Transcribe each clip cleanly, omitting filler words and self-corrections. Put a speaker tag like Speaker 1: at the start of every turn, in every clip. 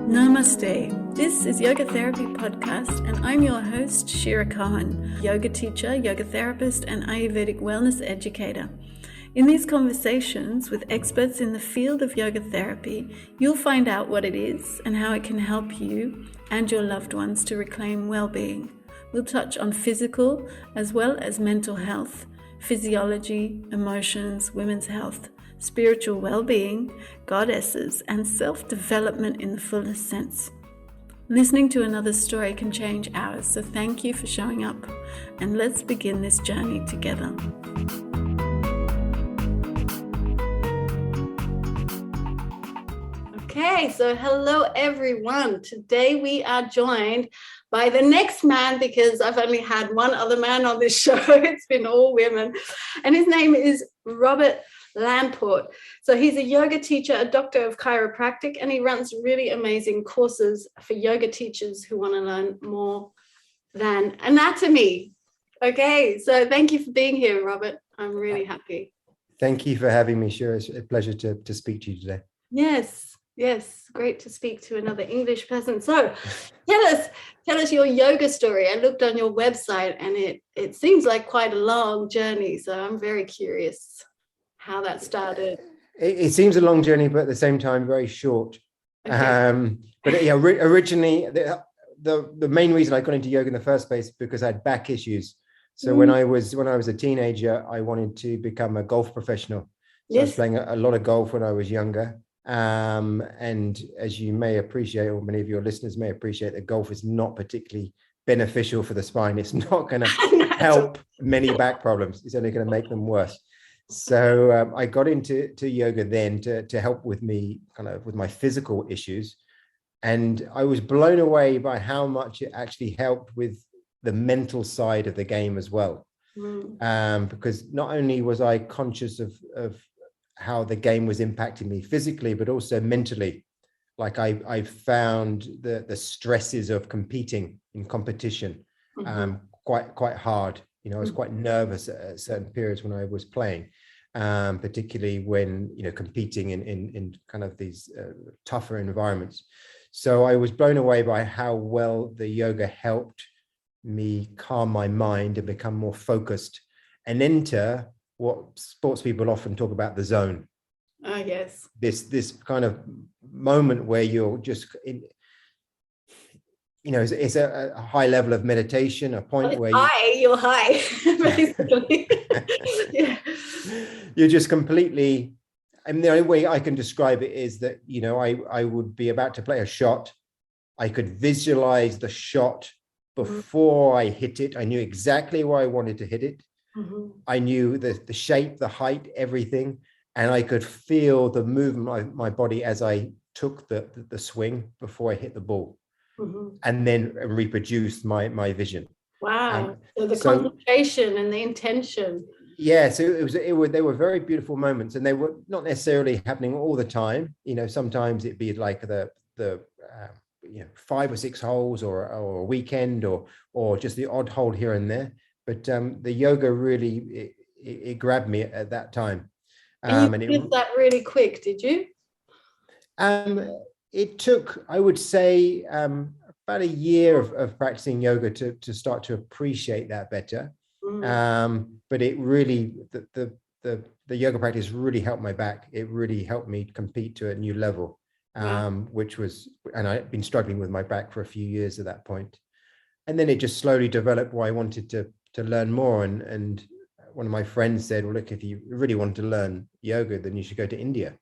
Speaker 1: Namaste. This is Yoga Therapy Podcast, and I'm your host, Shira Cohen, yoga teacher, yoga therapist, and Ayurvedic wellness educator. In these conversations with experts in the field of yoga therapy, you'll find out what it is and how it can help you and your loved ones to reclaim well-being. We'll touch on physical as well as mental health, physiology, emotions, women's health, spiritual well-being, goddesses, and self-development in the fullest sense. Listening to another story can change ours, so thank you for showing up, and let's begin this journey together. Okay, so hello everyone. Today we are joined by the next man, because I've only had one other man on this show. It's been all women, and his name is Robert Lamport. So he's a yoga teacher, a doctor of chiropractic, and he runs really amazing courses for yoga teachers who want to learn more than anatomy. Okay, so thank you for being here, Robert. I'm really happy.
Speaker 2: Thank you for having me, Shira. It's a pleasure to speak to you today.
Speaker 1: Yes, great to speak to another English person. So tell us your yoga story. I looked on your website and it seems like quite a long journey. So I'm very curious how that started.
Speaker 2: It seems a long journey, but at the same time, very short. Okay. But yeah, originally, the main reason I got into yoga in the first place because I had back issues. So when I was a teenager, I wanted to become a golf professional. So I was playing a lot of golf when I was younger. And as you may appreciate, or many of your listeners may appreciate, that golf is not particularly beneficial for the spine. It's not going to help many back problems. It's only going to make them worse. So I got into yoga then to help with me with my physical issues. And I was blown away by how much it actually helped with the mental side of the game as well. Because not only was I conscious of how the game was impacting me physically, but also mentally. Like I found the stresses of competing in competition quite hard. You know, I was quite nervous at certain periods when I was playing, particularly when, competing in kind of these tougher environments. So I was blown away by how well the yoga helped me calm my mind and become more focused and enter what sports people often talk about, the zone.
Speaker 1: Yes.
Speaker 2: This kind of moment where you're just in, it's a high level of meditation, a point where
Speaker 1: you're high, basically. Yeah.
Speaker 2: You're just completely, and the only way I can describe it is that, I would be about to play a shot. I could visualize the shot before I hit it. I knew exactly where I wanted to hit it. I knew the shape, the height, everything. And I could feel the movement of my body as I took the swing before I hit the ball. And then reproduced my vision.
Speaker 1: Wow. So the concentration and the intention.
Speaker 2: Yeah, so they were very beautiful moments, and they were not necessarily happening all the time. Sometimes it'd be like the 5 or 6 holes or a weekend or just the odd hole here and there. But the yoga really it grabbed me at that time.
Speaker 1: And you did that really quick, did you?
Speaker 2: It took, I would say, about a year of practicing yoga to start to appreciate that better. But it really, the yoga practice really helped my back. It really helped me compete to a new level, which was, and I'd been struggling with my back for a few years at that point. And then it just slowly developed where I wanted to learn more. And one of my friends said, well, look, if you really want to learn yoga, then you should go to India.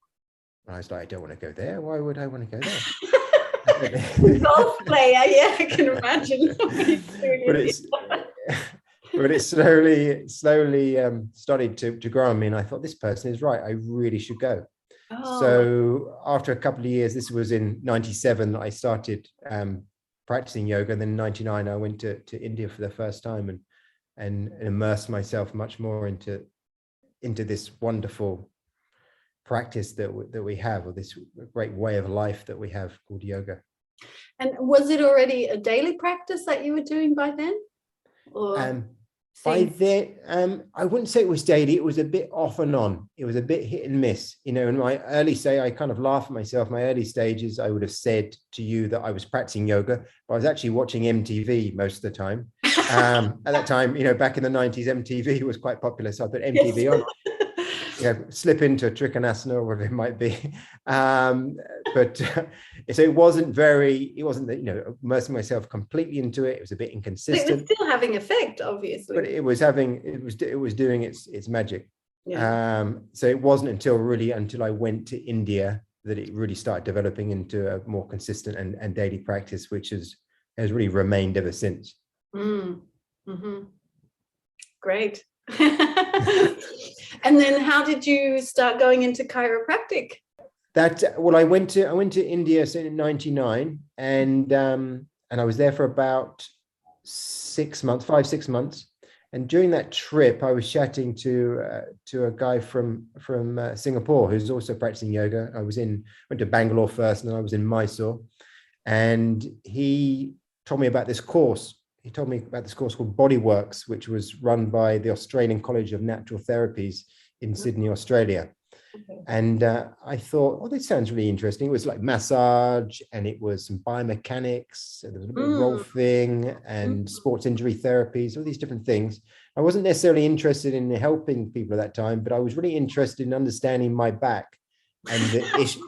Speaker 2: And I was like, I don't want to go there. Why would I want to go there?
Speaker 1: Golf player, yeah, I can imagine.
Speaker 2: But it slowly started to grow on me. And I thought, this person is right. I really should go. So after a couple of years, this was in 97, I started practicing yoga. And then in 99, I went to India for the first time and immersed myself much more into this wonderful practice that we have, or this great way of life that we have called yoga.
Speaker 1: And was it already a daily practice that you were doing by then? Or?
Speaker 2: By then, I wouldn't say it was daily. It was a bit off and on. It was a bit hit and miss. You know, in my early stage, I kind of laugh at myself. My early stages, I would have said to you that I was practicing yoga, but I was actually watching MTV most of the time. At that time, you know, back in the 90s, MTV was quite popular. So I put MTV on, you know, slip into Trikonasana or whatever it might be. So it wasn't, you know, immersing myself completely into it. It was a bit inconsistent.
Speaker 1: It was still having effect, obviously.
Speaker 2: But it was doing its magic.
Speaker 1: Yeah.
Speaker 2: So it wasn't until I went to India that it really started developing into a more consistent and daily practice, which has really remained ever since.
Speaker 1: Mm-hmm. Great. And then how did you start going into chiropractic?
Speaker 2: I went to India in 99, and I was there for about 6 months, 5-6 months. And during that trip, I was chatting to a guy from Singapore who's also practicing yoga. Went to Bangalore first, and then I was in Mysore, and he told me about this course. He told me about this course called Bodyworks, which was run by the Australian College of Natural Therapies in Sydney, Australia. Okay. And I thought, oh, this sounds really interesting. It was like massage, and it was some biomechanics, and there was a bit of rolfing and sports injury therapies, all these different things. I wasn't necessarily interested in helping people at that time, but I was really interested in understanding my back and the issue.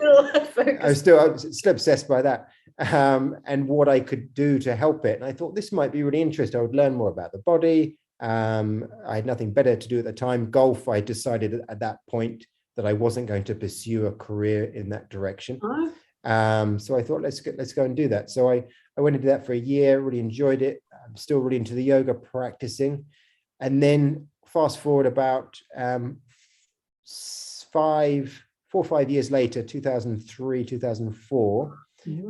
Speaker 2: I was still obsessed by that, and what I could do to help it. And I thought this might be really interesting. I would learn more about the body. I had nothing better to do at the time. Golf, I decided at that point that I wasn't going to pursue a career in that direction. So I thought, let's go and do that. So I went and did that for a year, really enjoyed it. I'm still really into the yoga practicing. And then fast forward about 4 or 5 years later, 2003, 2004,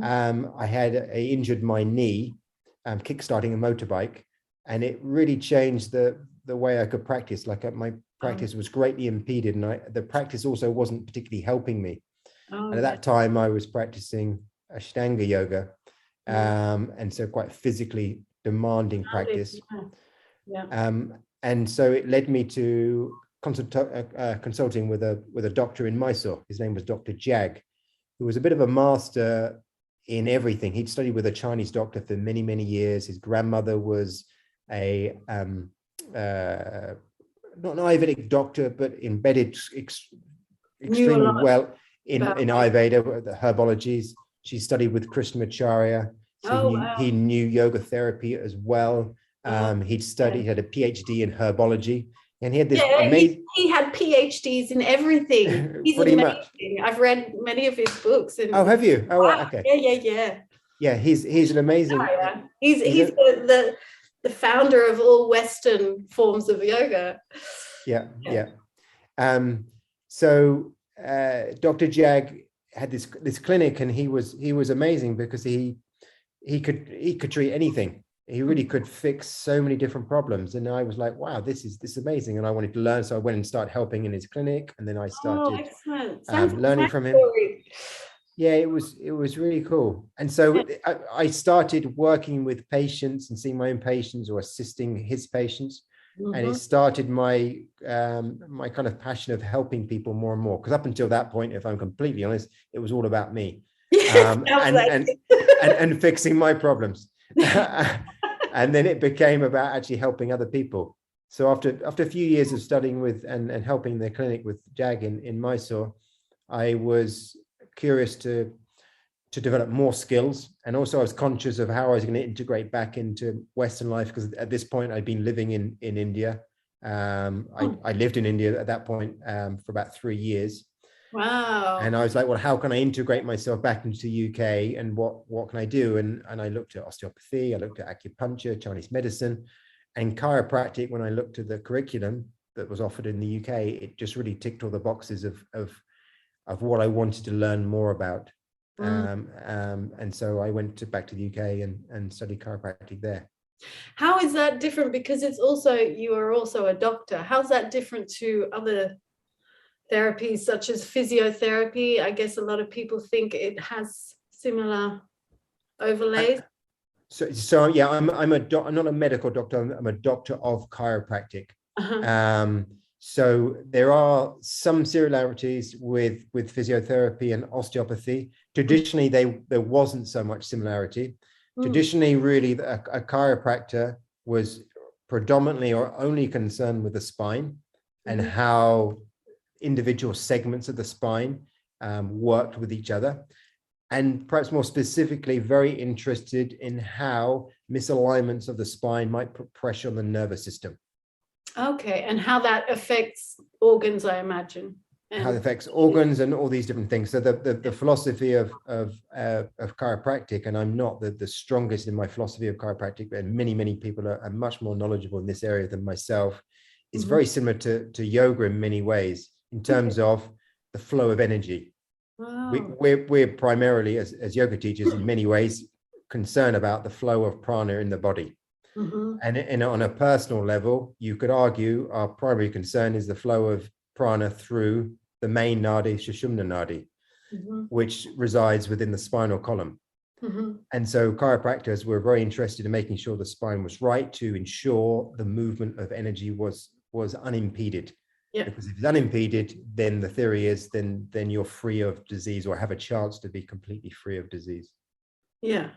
Speaker 2: I injured my knee, kickstarting a motorbike, and it really changed the way I could practice. Like my practice was greatly impeded, and the practice also wasn't particularly helping me. And at that time, I was practicing Ashtanga yoga, and so quite physically demanding practice. And so it led me to consulting with a doctor in Mysore. His name was Dr. Jag, who was a bit of a master in everything. He'd studied with a Chinese doctor for many, many years. His grandmother was a not an Ayurvedic doctor, but embedded extremely well in Ayurveda, the herbologies. She studied with Krishnamarcharya. So he knew yoga therapy as well. He'd had a PhD in herbology, and he had this amazing. He had
Speaker 1: PhDs in everything. He's
Speaker 2: pretty
Speaker 1: amazing.
Speaker 2: Much.
Speaker 1: I've read many of his books. And
Speaker 2: have you? Oh, right, okay.
Speaker 1: Yeah.
Speaker 2: Yeah, he's an amazing.
Speaker 1: He's the founder of all Western forms of yoga.
Speaker 2: Yeah. So Dr. Jag had this clinic, and he was amazing because he could treat anything. He really could fix so many different problems, and I was like, wow, this is amazing, and I wanted to learn. So I went and started helping in his clinic, and then I started learning from him. Yeah, it was really cool. And so I started working with patients and seeing my own patients or assisting his patients. And it started my my kind of passion of helping people more and more. Because up until that point, if I'm completely honest, it was all about me and fixing my problems. And then it became about actually helping other people. So after a few years of studying with and helping the clinic with Jag in Mysore, I was curious to develop more skills, and also I was conscious of how I was going to integrate back into Western life, because at this point I'd been living in India. I lived in India at that point for about 3 years.
Speaker 1: Wow.
Speaker 2: And I was like, well, how can I integrate myself back into the UK, and what can I do? And I looked at osteopathy, I looked at acupuncture, Chinese medicine, and chiropractic. When I looked at the curriculum that was offered in the UK, it just really ticked all the boxes of what I wanted to learn more about. And so I went back to the UK and studied chiropractic there.
Speaker 1: How is that different? Because you are also a doctor. How's that different to other therapies such as physiotherapy? I guess a lot of people think it has similar overlays.
Speaker 2: So yeah, I'm not a medical doctor. I'm a doctor of chiropractic. So there are some similarities with physiotherapy and osteopathy. Traditionally, there wasn't so much similarity. Traditionally, really, a chiropractor was predominantly or only concerned with the spine and how individual segments of the spine worked with each other. And perhaps more specifically, very interested in how misalignments of the spine might put pressure on the nervous system.
Speaker 1: Okay, and how that affects organs, I imagine.
Speaker 2: How it affects organs and all these different things. So the philosophy of chiropractic, and I'm not the strongest in my philosophy of chiropractic, but many people are much more knowledgeable in this area than myself. It's very similar to yoga in many ways in terms of the flow of energy. Wow. We're primarily, as yoga teachers, in many ways concerned about the flow of prana in the body. And on a personal level, you could argue our primary concern is the flow of prana through the main nadi, Sushumna nadi, which resides within the spinal column. And so chiropractors were very interested in making sure the spine was right to ensure the movement of energy was unimpeded. Yeah. Because if it's unimpeded, then the theory is then you're free of disease or have a chance to be completely free of disease.
Speaker 1: Yeah.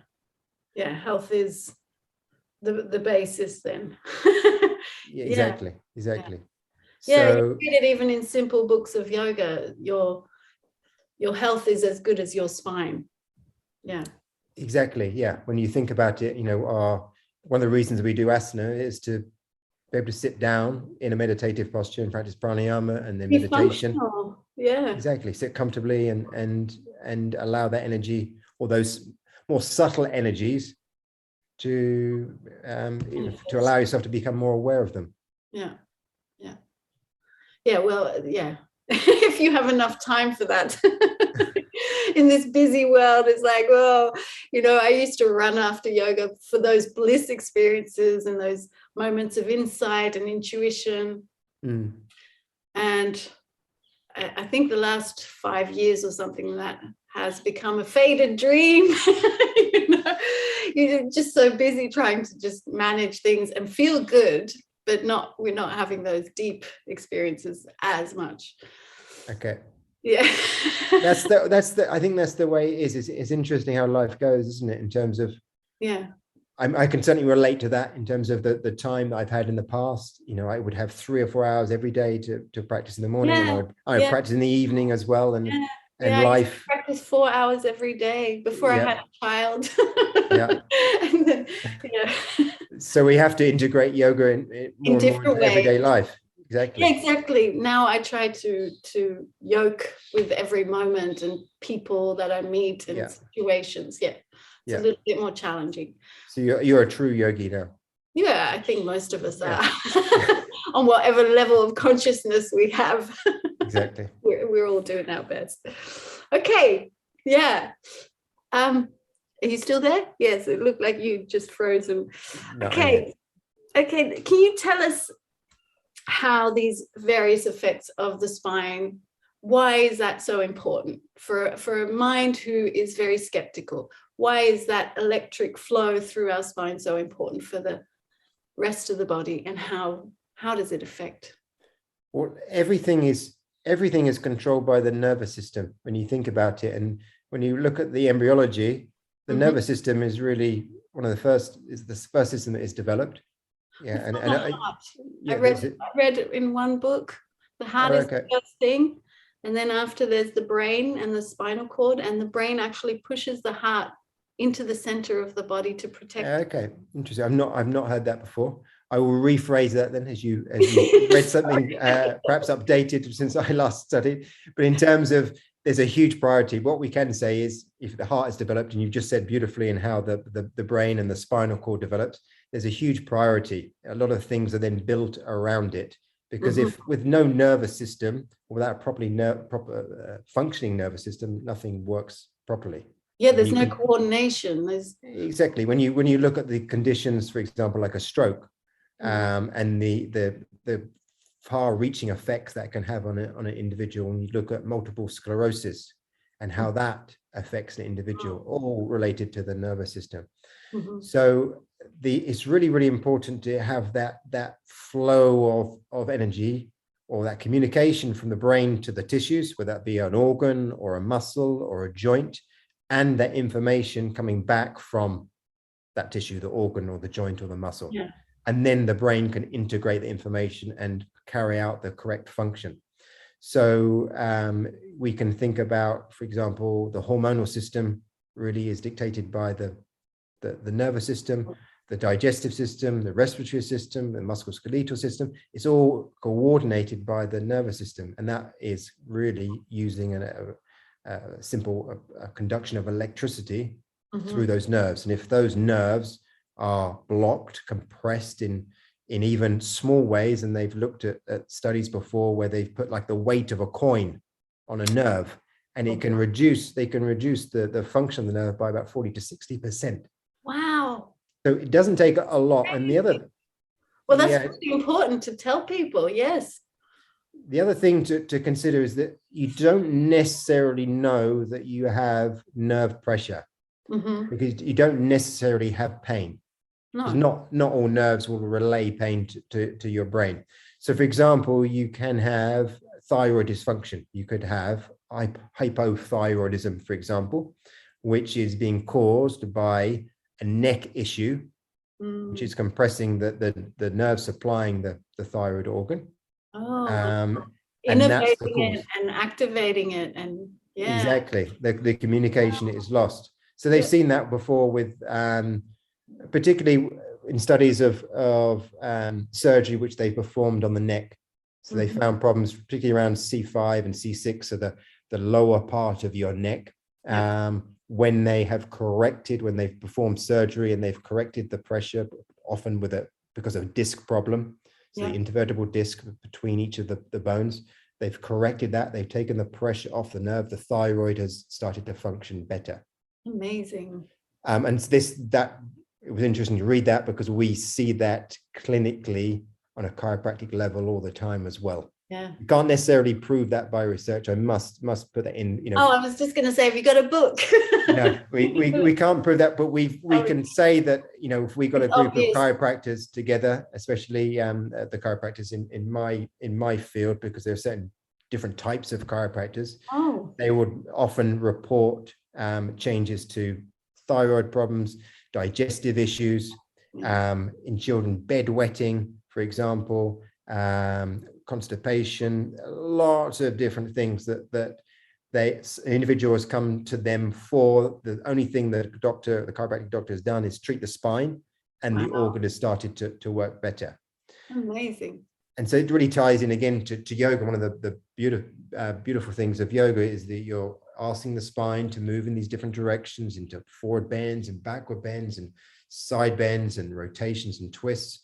Speaker 1: Yeah. Health is the basis then.
Speaker 2: Yeah, exactly.
Speaker 1: Yeah,
Speaker 2: So,
Speaker 1: you read it even in simple books of yoga, your health is as good as your spine. Yeah.
Speaker 2: Exactly. Yeah. When you think about it, one of the reasons we do asana is to be able to sit down in a meditative posture and practice pranayama and then meditation.
Speaker 1: Functional. Yeah.
Speaker 2: Exactly. Sit comfortably and allow that energy or those more subtle energies to allow yourself to become more aware of them.
Speaker 1: Yeah. Well, yeah. If you have enough time for that. In this busy world, it's like, I used to run after yoga for those bliss experiences and those moments of insight and intuition. And I think the last 5 years or something, that has become a faded dream. You're just so busy trying to just manage things and feel good, but we're not having those deep experiences as much.
Speaker 2: Okay.
Speaker 1: Yeah.
Speaker 2: I think that's the way it is. It's interesting how life goes, isn't it? In terms of, I can certainly relate to that in terms of the time that I've had in the past. I would have 3 or 4 hours every day to practice in the morning, and I would practice in the evening as well. And life.
Speaker 1: I used to practice 4 hours every day before I had a child. And then,
Speaker 2: So we have to integrate yoga in more
Speaker 1: different ways.
Speaker 2: Everyday life. Exactly.
Speaker 1: Yeah, exactly. Now I try to yoke with every moment and people that I meet and situations. Yeah. It's a little bit more challenging.
Speaker 2: So you're a true yogi now.
Speaker 1: Yeah, I think most of us are. On whatever level of consciousness we have.
Speaker 2: Exactly.
Speaker 1: We're all doing our best. Okay. Yeah. Are you still there? Yes, it looked like you just frozen. No, okay. Can you tell us how these various effects of the spine, why is that so important for a mind who is very skeptical? Why is that electric flow through our spine so important for the rest of the body, and how does it affect?
Speaker 2: Well, everything is controlled by the nervous system when you think about it. And when you look at the embryology, the nervous system is really the first system that is developed. Yeah, and
Speaker 1: I read in one book, the heart is the first thing, and then after there's the brain and the spinal cord, and the brain actually pushes the heart into the center of the body to protect.
Speaker 2: Okay, interesting. I've not heard that before. I will rephrase that then, as you read something perhaps updated since I last studied. But in terms of, there's a huge priority. What we can say is, if the heart is developed, and you've just said beautifully in how the brain and the spinal cord develops, there's a huge priority. A lot of things are then built around it, because if with no nervous system, or without proper functioning nervous system, nothing works properly.
Speaker 1: Yeah, there's no coordination.
Speaker 2: Exactly. When you look at the conditions, for example, like a stroke, and the far-reaching effects that can have on an individual, when you look at multiple sclerosis, and how that affects the individual, all related to the nervous system.
Speaker 1: Mm-hmm.
Speaker 2: So it's really, really important to have that flow of energy, or that communication from the brain to the tissues, whether that be an organ or a muscle or a joint, and that information coming back from that tissue, the organ or the joint or the muscle.
Speaker 1: Yeah.
Speaker 2: And then the brain can integrate the information and carry out the correct function. So we can think about, for example, the hormonal system really is dictated by the nervous system, the digestive system, the respiratory system, the musculoskeletal system. It's all coordinated by the nervous system. And that is really using a simple conduction of electricity through those nerves. And if those nerves are blocked, compressed in even small ways, and they've looked at studies before where they've put like the weight of a coin on a nerve, and they can reduce the function of the nerve by about 40 to 60%.
Speaker 1: Wow.
Speaker 2: So it doesn't take a lot. And the other,
Speaker 1: well, that's really important to tell people. Yes.
Speaker 2: The other thing to consider is that you don't necessarily know that you have nerve pressure, because you don't necessarily have pain. No. Not all nerves will relay pain to your brain. So, for example, you can have thyroid dysfunction. You could have hypothyroidism, for example, which is being caused by a neck issue, which is compressing the nerve supplying the thyroid organ.
Speaker 1: Innervating it and activating it, and
Speaker 2: exactly, the communication is lost. So they've seen that before with particularly in studies of surgery which they performed on the neck. So they found problems particularly around C5 and C6, so the lower part of your neck. When they've performed surgery and they've corrected the pressure, often because of a disc problem, so the intervertebral disc between each of the bones, they've corrected that. They've taken the pressure off the nerve. The thyroid has started to function better.
Speaker 1: Amazing.
Speaker 2: And it was interesting to read that, because we see that clinically on a chiropractic level all the time as well.
Speaker 1: Yeah.
Speaker 2: You can't necessarily prove that by research. I must put that in,
Speaker 1: I was just going to say, have you got a book?
Speaker 2: we can't prove that, but we can say that, if we got a group of chiropractors together, especially the chiropractors in my field, because there are certain different types of chiropractors, they would often report changes to thyroid problems, digestive issues, in children, bedwetting, for example, constipation, lots of different things that individuals come to them for. The only thing that the chiropractic doctor has done is treat the spine, and the organ has started to work better.
Speaker 1: Amazing.
Speaker 2: And so it really ties in again to yoga. One of the beautiful things of yoga is that you're asking the spine to move in these different directions, into forward bends and backward bends and side bends and rotations and twists.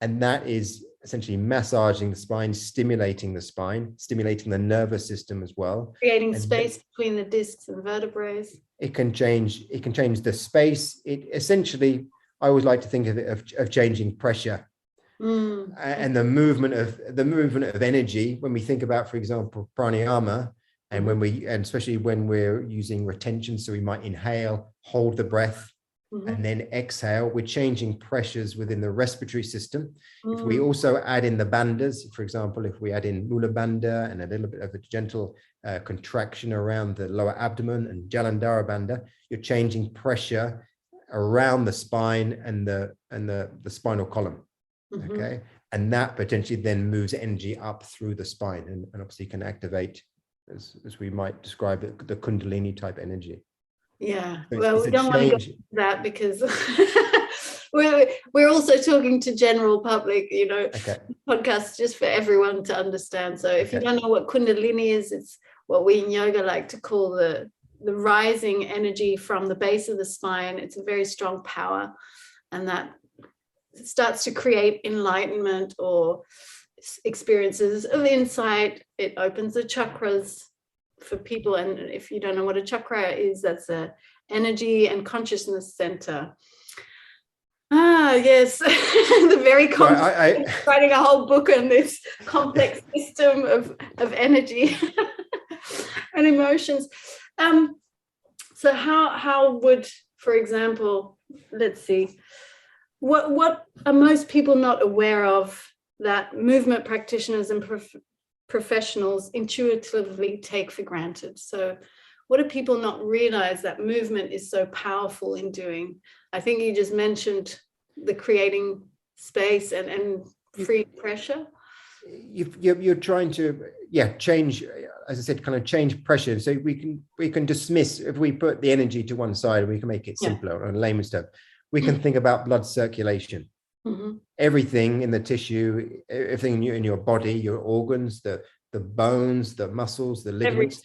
Speaker 2: And that is essentially massaging the spine, stimulating the nervous system as well.
Speaker 1: Creating space between the discs and vertebrae.
Speaker 2: It can change the space. It essentially, I always like to think of it of changing pressure. And the movement of energy. When we think about, for example, pranayama, and especially when we're using retention, so we might inhale, hold the breath, and then exhale, we're changing pressures within the respiratory system. If we also add in the bandhas, for example, if we add in mula bandha and a little bit of a gentle contraction around the lower abdomen and jalandhara bandha, you're changing pressure around the spine and the spinal column. Okay, and that potentially then moves energy up through the spine, and obviously can activate, as we might describe it, the kundalini type energy.
Speaker 1: Yeah, well, we don't want to go into that, because we're also talking to general public, podcasts just for everyone to understand. So if you don't know what kundalini is, it's what we in yoga like to call the rising energy from the base of the spine. It's a very strong power, and that starts to create enlightenment or experiences of insight. It opens the chakras for people. And if you don't know what a chakra is, that's a energy and consciousness center. Yes. The very complex, writing a whole book on this complex system of energy and emotions. So how would, for example, let's see, what are most people not aware of that movement practitioners and professionals intuitively take for granted? So what do people not realize that movement is so powerful in doing? I think you just mentioned the creating space and free pressure.
Speaker 2: You're trying to change, as I said, kind of change pressure. So we can dismiss, if we put the energy to one side, we can make it simpler and layman stuff. We can think about blood circulation.
Speaker 1: Mm-hmm.
Speaker 2: Everything in the tissue, everything in your body, your organs, the bones, the muscles, the ligaments,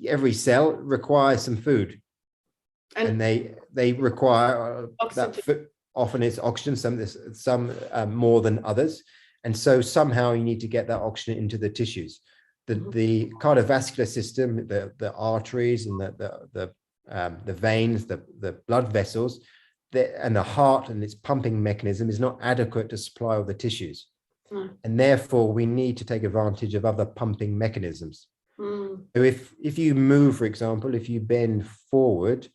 Speaker 2: every cell requires some food, and they require that. Often it's oxygen, some more than others, and so somehow you need to get that oxygen into the tissues. The cardiovascular system, the arteries and the veins, the blood vessels, and the heart and its pumping mechanism is not adequate to supply all the tissues. And therefore we need to take advantage of other pumping mechanisms. So if you move, for example, if you bend forward,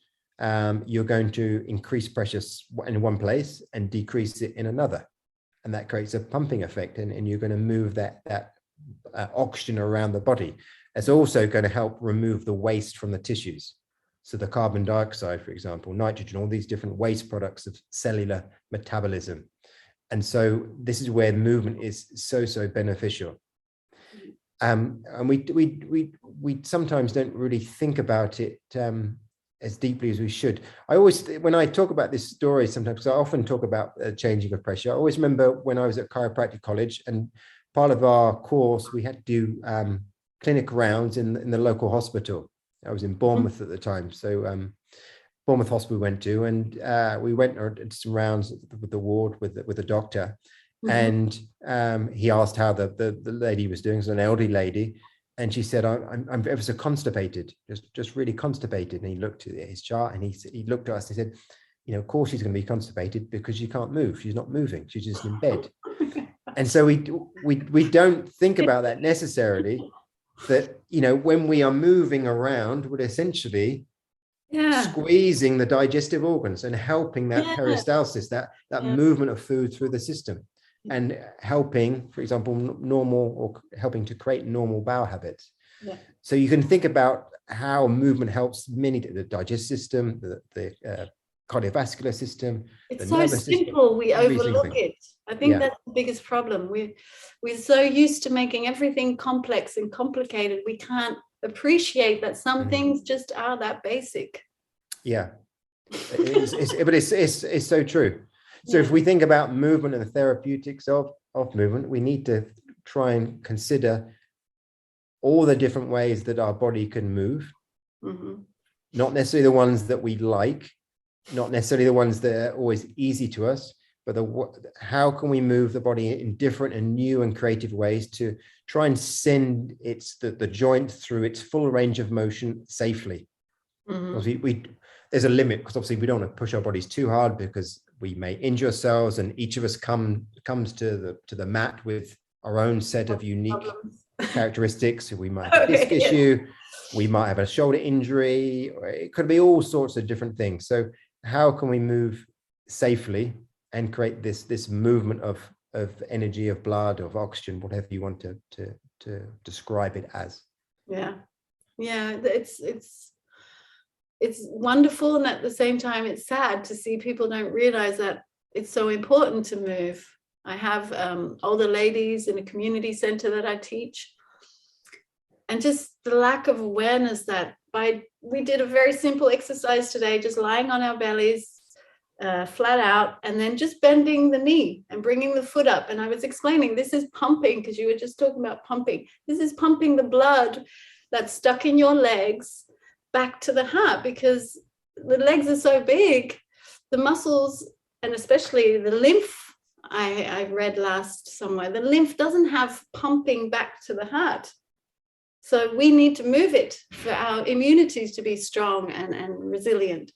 Speaker 2: you're going to increase pressure in one place and decrease it in another, and that creates a pumping effect, and you're going to move that oxygen around the body. It's also going to help remove the waste from the tissues. So the carbon dioxide, for example, nitrogen, all these different waste products of cellular metabolism. And so this is where movement is so beneficial. And we sometimes don't really think about it as deeply as we should. I always, when I talk about this story sometimes, because I often talk about changing of pressure, I always remember when I was at chiropractic college, and part of our course, we had to do clinic rounds in the local hospital. I was in Bournemouth at the time. So Bournemouth Hospital we went to, and we went and did some rounds with the ward with the doctor. And he asked how the lady was doing. It was an elderly lady. And she said, I'm ever so constipated, just really constipated. And he looked at his chart, and he looked at us and he said, of course she's going to be constipated because she can't move. She's not moving. She's just in bed. And so we don't think about that necessarily, that, when we are moving around, we're essentially squeezing the digestive organs and helping that peristalsis, that movement of food through the system, and helping, for example, helping to create normal bowel habits. So you can think about how movement helps the digestive system, the cardiovascular system.
Speaker 1: It's so simple, we overlook it. I think that's the biggest problem. We're so used to making everything complex and complicated, we can't appreciate that some things just are that basic. But
Speaker 2: it's so true. So if we think about movement and the therapeutics of movement, we need to try and consider all the different ways that our body can move. Not necessarily the ones that we like, not necessarily the ones that are always easy to us, but how can we move the body in different and new and creative ways to try and send the joint through its full range of motion safely. There's a limit, because obviously we don't want to push our bodies too hard, because we may injure ourselves, and each of us comes to the mat with our own set of unique characteristics. We might have a disc issue, we might have a shoulder injury, or it could be all sorts of different things. So how can we move safely and create this movement of energy, of blood, of oxygen, whatever you want to describe it as?
Speaker 1: It's wonderful, and at the same time it's sad to see people don't realize that it's so important to move. I have older ladies in a community center that I teach, and just the lack of awareness that we did a very simple exercise today, just lying on our bellies, flat out, and then just bending the knee and bringing the foot up. And I was explaining, this is pumping, because you were just talking about pumping. This is pumping the blood that's stuck in your legs back to the heart, because the legs are so big, the muscles, and especially the lymph, I read last somewhere, the lymph doesn't have pumping back to the heart. So we need to move it for our immunities to be strong and resilient.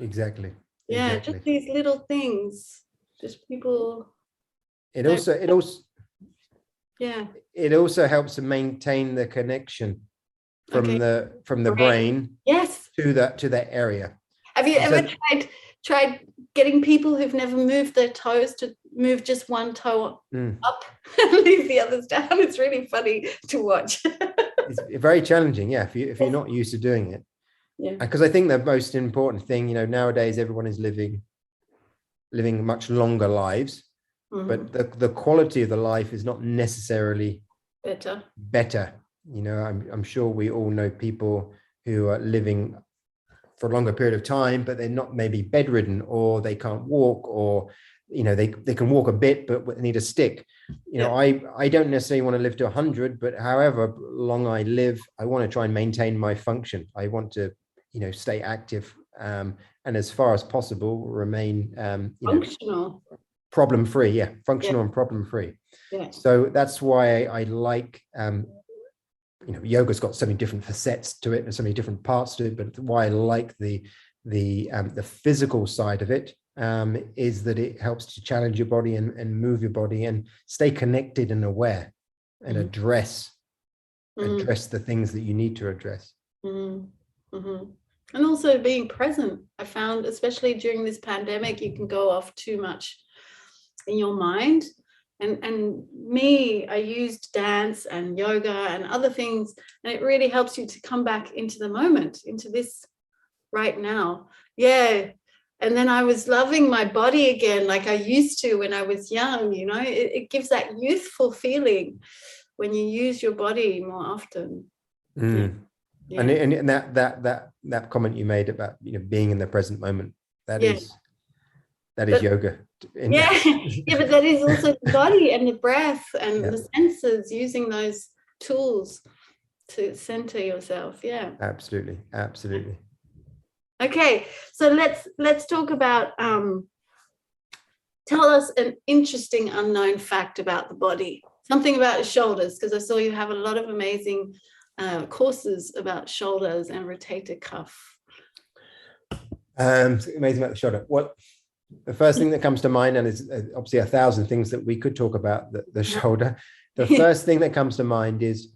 Speaker 2: Exactly.
Speaker 1: Just these little things, just people.
Speaker 2: It also helps to maintain the connection from the brain
Speaker 1: yes
Speaker 2: to that area.
Speaker 1: Have you ever tried getting people who've never moved their toes to move just one toe up and leave the others down? It's really funny to watch.
Speaker 2: It's very challenging, yeah, if you're not used to doing it.
Speaker 1: Yeah.
Speaker 2: Because I think the most important thing, nowadays everyone is living much longer lives, but the quality of the life is not necessarily better. I'm sure we all know people who are living for a longer period of time, but they're not maybe bedridden, or they can't walk, or they can walk a bit but need a stick. I don't necessarily want to live to 100, but however long I live, I want to try and maintain my function. I want to stay active, and as far as possible remain
Speaker 1: functional,
Speaker 2: problem-free. Functional and problem-free. So that's why I like yoga's got so many different facets to it and so many different parts to it, but why I like the physical side of it is that it helps to challenge your body and move your body and stay connected and aware and address the things that you need to address.
Speaker 1: And also being present. I found, especially during this pandemic, you can go off too much in your mind. And me, I used dance and yoga and other things, and it really helps you to come back into the moment, into this right now. Yeah. And then I was loving my body again, like I used to when I was young. It gives that youthful feeling when you use your body more often.
Speaker 2: Yeah. And that comment you made about being in the present moment, that is yoga.
Speaker 1: But that is also the body and the breath and the senses, using those tools to center yourself.
Speaker 2: Absolutely.
Speaker 1: Okay, so let's talk about tell us an interesting unknown fact about the body, something about shoulders, because I saw you have a lot of amazing courses about shoulders and rotator cuff.
Speaker 2: Amazing about the shoulder. The first thing that comes to mind, and is obviously 1,000 things that we could talk about the shoulder. The first thing that comes to mind is,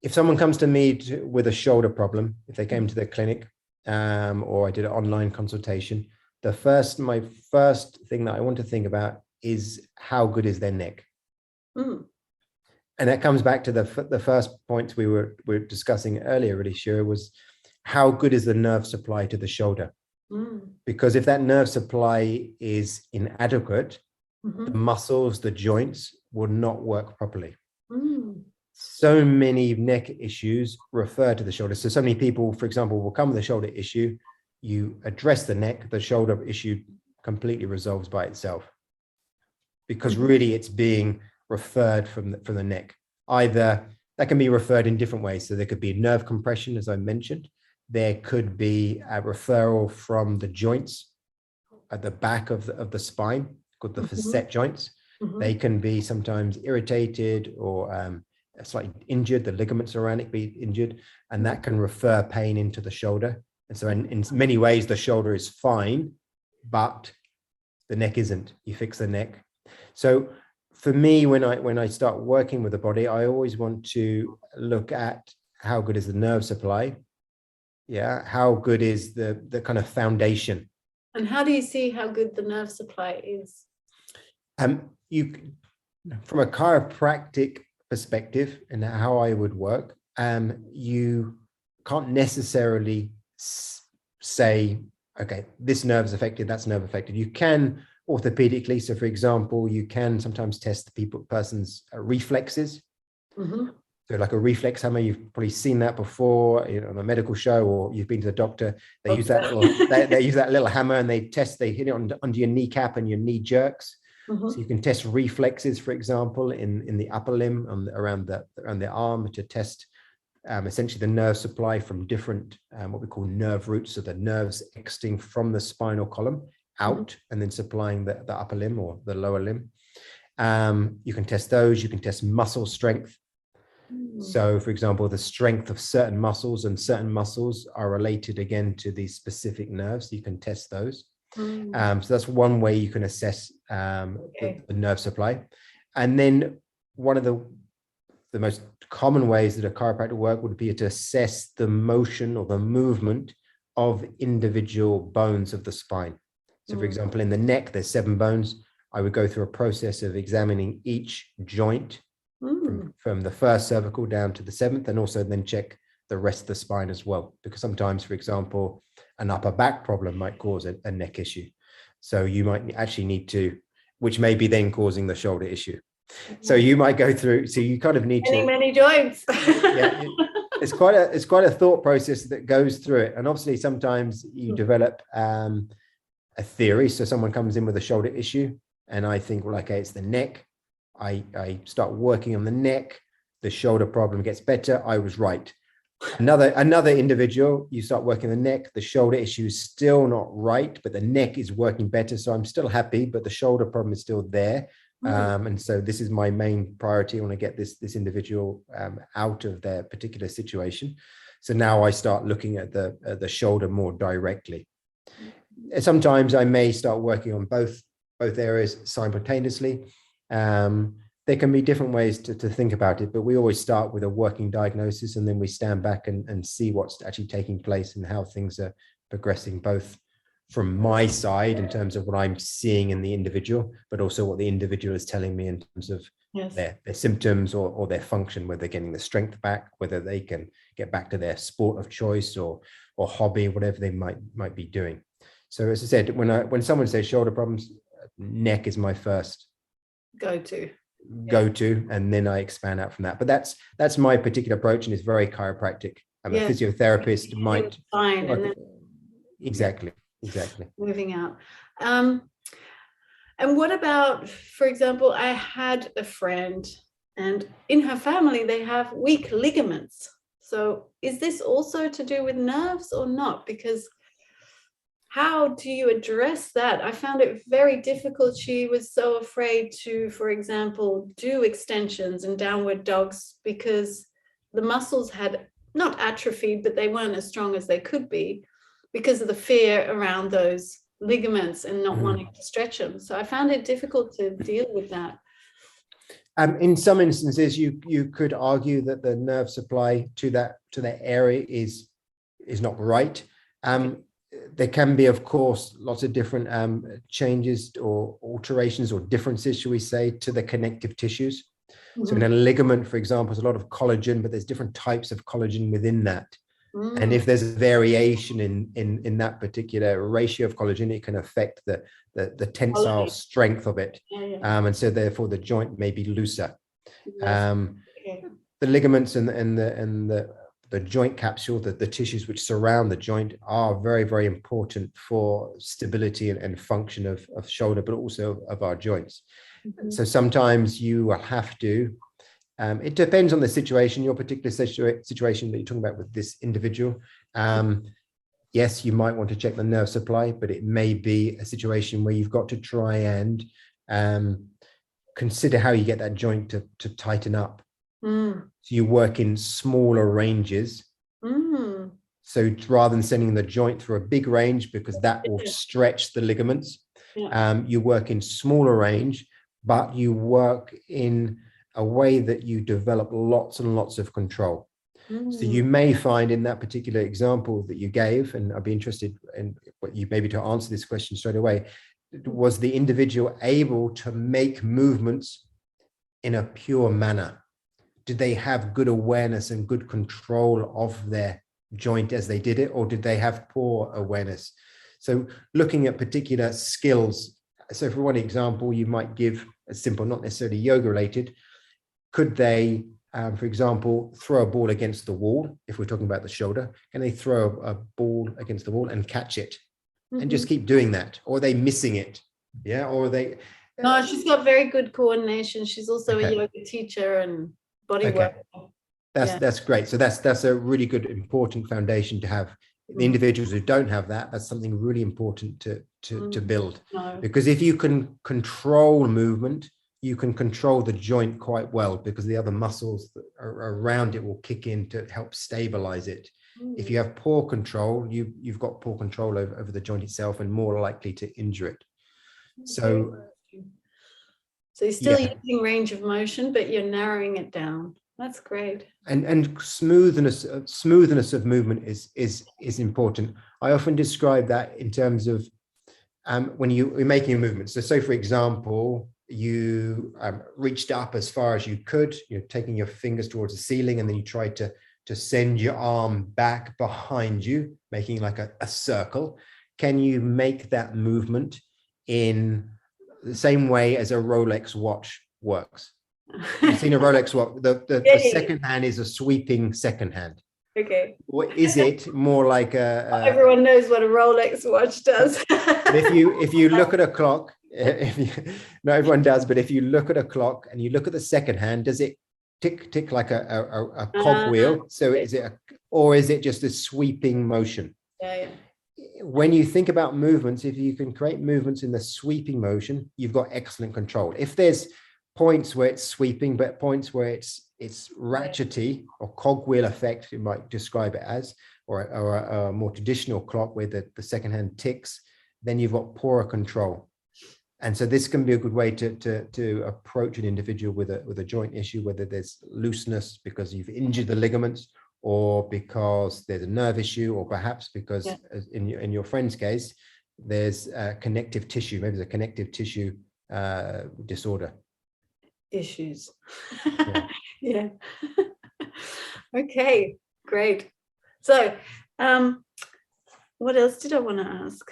Speaker 2: if someone comes to me with a shoulder problem, if they came to the clinic, or I did an online consultation, my first thing that I want to think about is how good is their neck. And that comes back to the first point we were discussing earlier, really, Shira, was how good is the nerve supply to the shoulder? Because if that nerve supply is inadequate, the muscles, the joints will not work properly. So many neck issues refer to the shoulder. So many people, for example, will come with a shoulder issue. You address the neck, the shoulder issue completely resolves by itself, because really it's being referred from the neck. Either that can be referred in different ways. So there could be nerve compression, as I mentioned. There could be a referral from the joints at the back of the spine, called the facet joints. They can be sometimes irritated or slightly injured. The ligaments around it be injured, and that can refer pain into the shoulder. And so in many ways, the shoulder is fine, but the neck isn't. You fix the neck. So for me, when I start working with the body, I always want to look at how good is the nerve supply. How good is the kind of foundation? And
Speaker 1: how do you see how good the nerve supply is?
Speaker 2: You, from a chiropractic perspective, and how I would work, you can't necessarily say, okay, this nerve is affected, that's nerve affected. You can orthopedically, so for example, you can sometimes test the person's reflexes. So like a reflex hammer, you've probably seen that before, on a medical show, or you've been to the doctor. They use that little hammer, and they hit it under your kneecap and your knee jerks. So you can test reflexes, for example, in the upper limb, around the arm, to test essentially the nerve supply from different what we call nerve roots, so the nerves exiting from the spinal column out and then supplying the upper limb or the lower limb. You can test those. You can test muscle strength. So, for example, the strength of certain muscles, and certain muscles are related again to these specific nerves. So you can test those. So that's one way you can assess the nerve supply. And then one of the the most common ways that a chiropractor work would be to assess the motion or the movement of individual bones of the spine. So for example, in the neck, there's 7 bones. I would go through a process of examining each joint from the first cervical down to the 7th, and also then check the rest of the spine as well. Because sometimes, for example, an upper back problem might cause a neck issue. So you might actually need to, which may be then causing the shoulder issue. So you might go through, so you kind of need
Speaker 1: many joints.
Speaker 2: Yeah, it's quite a thought process that goes through it. And obviously sometimes you develop a theory. So someone comes in with a shoulder issue and I think, well, okay, it's the neck. I start working on the neck. The shoulder problem gets better. I was right. Another individual, you start working the neck, the shoulder issue is still not right, but the neck is working better. So I'm still happy, but the shoulder problem is still there. And so this is my main priority. I want to get this individual out of their particular situation. So now I start looking at the shoulder more directly. Sometimes I may start working on both areas simultaneously. There can be different ways to think about it, but we always start with a working diagnosis, and then we stand back and see what's actually taking place and how things are progressing, both from my side in terms of what I'm seeing in the individual, but also what the individual is telling me in terms of their symptoms or their function, whether they're getting the strength back, whether they can get back to their sport of choice or hobby, whatever they might be doing. So as I said, when someone says shoulder problems, neck is my first go to, and then I expand out from that. But that's my particular approach, and it's very chiropractic. I'm a physiotherapist, might
Speaker 1: fine, and then,
Speaker 2: exactly
Speaker 1: moving out. And what about, for example, I had a friend, and in her family they have weak ligaments. So is this also to do with nerves or not? Because how do you address that? I found it very difficult. She was so afraid to, for example, do extensions and downward dogs because the muscles had not atrophied, but they weren't as strong as they could be because of the fear around those ligaments and not wanting to stretch them. So I found it difficult to deal with that.
Speaker 2: In some instances, you could argue that the nerve supply to that area is not right. There can be, of course, lots of different changes or alterations or differences, shall we say, to the connective tissues. So in a ligament, for example, there's a lot of collagen, but there's different types of collagen within that. And if there's a variation in that particular ratio of collagen, it can affect the tensile strength of it. And so therefore the joint may be looser. The ligaments and the joint capsule, the tissues which surround the joint are very, very important for stability and function of shoulder, but also of our joints. So sometimes you will have to, it depends on the situation, your particular situation that you're talking about with this individual. Yes, you might want to check the nerve supply, but it may be a situation where you've got to try and consider how you get that joint to tighten up. So you work in smaller ranges. So rather than sending the joint through a big range, because that will stretch the ligaments, you work in smaller range, but you work in a way that you develop lots and lots of control. So you may find in that particular example that you gave, and I'd be interested in what you maybe to answer this question straight away, was the individual able to make movements in a pure manner? Did they have good awareness and good control of their joint as they did it, or did they have poor awareness? So looking at particular skills. So for one example, you might give a simple, not necessarily yoga related. Could they, for example, throw a ball against the wall? If we're talking about the shoulder, can they throw a ball against the wall and catch it and just keep doing that? Or are they missing it? Yeah. Or are they?
Speaker 1: No, she's got very good coordination. She's also a yoga teacher and body work.
Speaker 2: That's great. So that's a really good, important foundation to have. The individuals who don't have that, that's something really important to build. Because if you can control movement, you can control the joint quite well, because the other muscles that are around it will kick in to help stabilize it. If you have poor control, you've got poor control over the joint itself and more likely to injure it. So
Speaker 1: you're still using range of motion, but you're narrowing it down. That's great.
Speaker 2: And smoothness of movement is important. I often describe that in terms of when you're making a movement. So for example, you reached up as far as you could, you're taking your fingers towards the ceiling, and then you try to send your arm back behind you, making like a circle. Can you make that movement in the same way as a Rolex watch works? You've seen a Rolex watch. The second hand is a sweeping second hand.
Speaker 1: Okay.
Speaker 2: Or is it more like
Speaker 1: everyone knows what a Rolex watch does.
Speaker 2: But if you look at a clock, not everyone does, but if you look at a clock and you look at the second hand, does it tick like a cogwheel? So or is it just a sweeping motion?
Speaker 1: Yeah.
Speaker 2: When you think about movements, if you can create movements in the sweeping motion, you've got excellent control. If there's points where it's sweeping, but points where it's ratchety or cogwheel effect, you might describe it as, or a more traditional clock where the second hand ticks, then you've got poorer control. And so this can be a good way to approach an individual with a joint issue, whether there's looseness because you've injured the ligaments, or because there's a nerve issue, or perhaps because in your friend's case, there's connective tissue, maybe there's a connective tissue disorder.
Speaker 1: Issues. Yeah. Okay, great. So what else did I want to ask?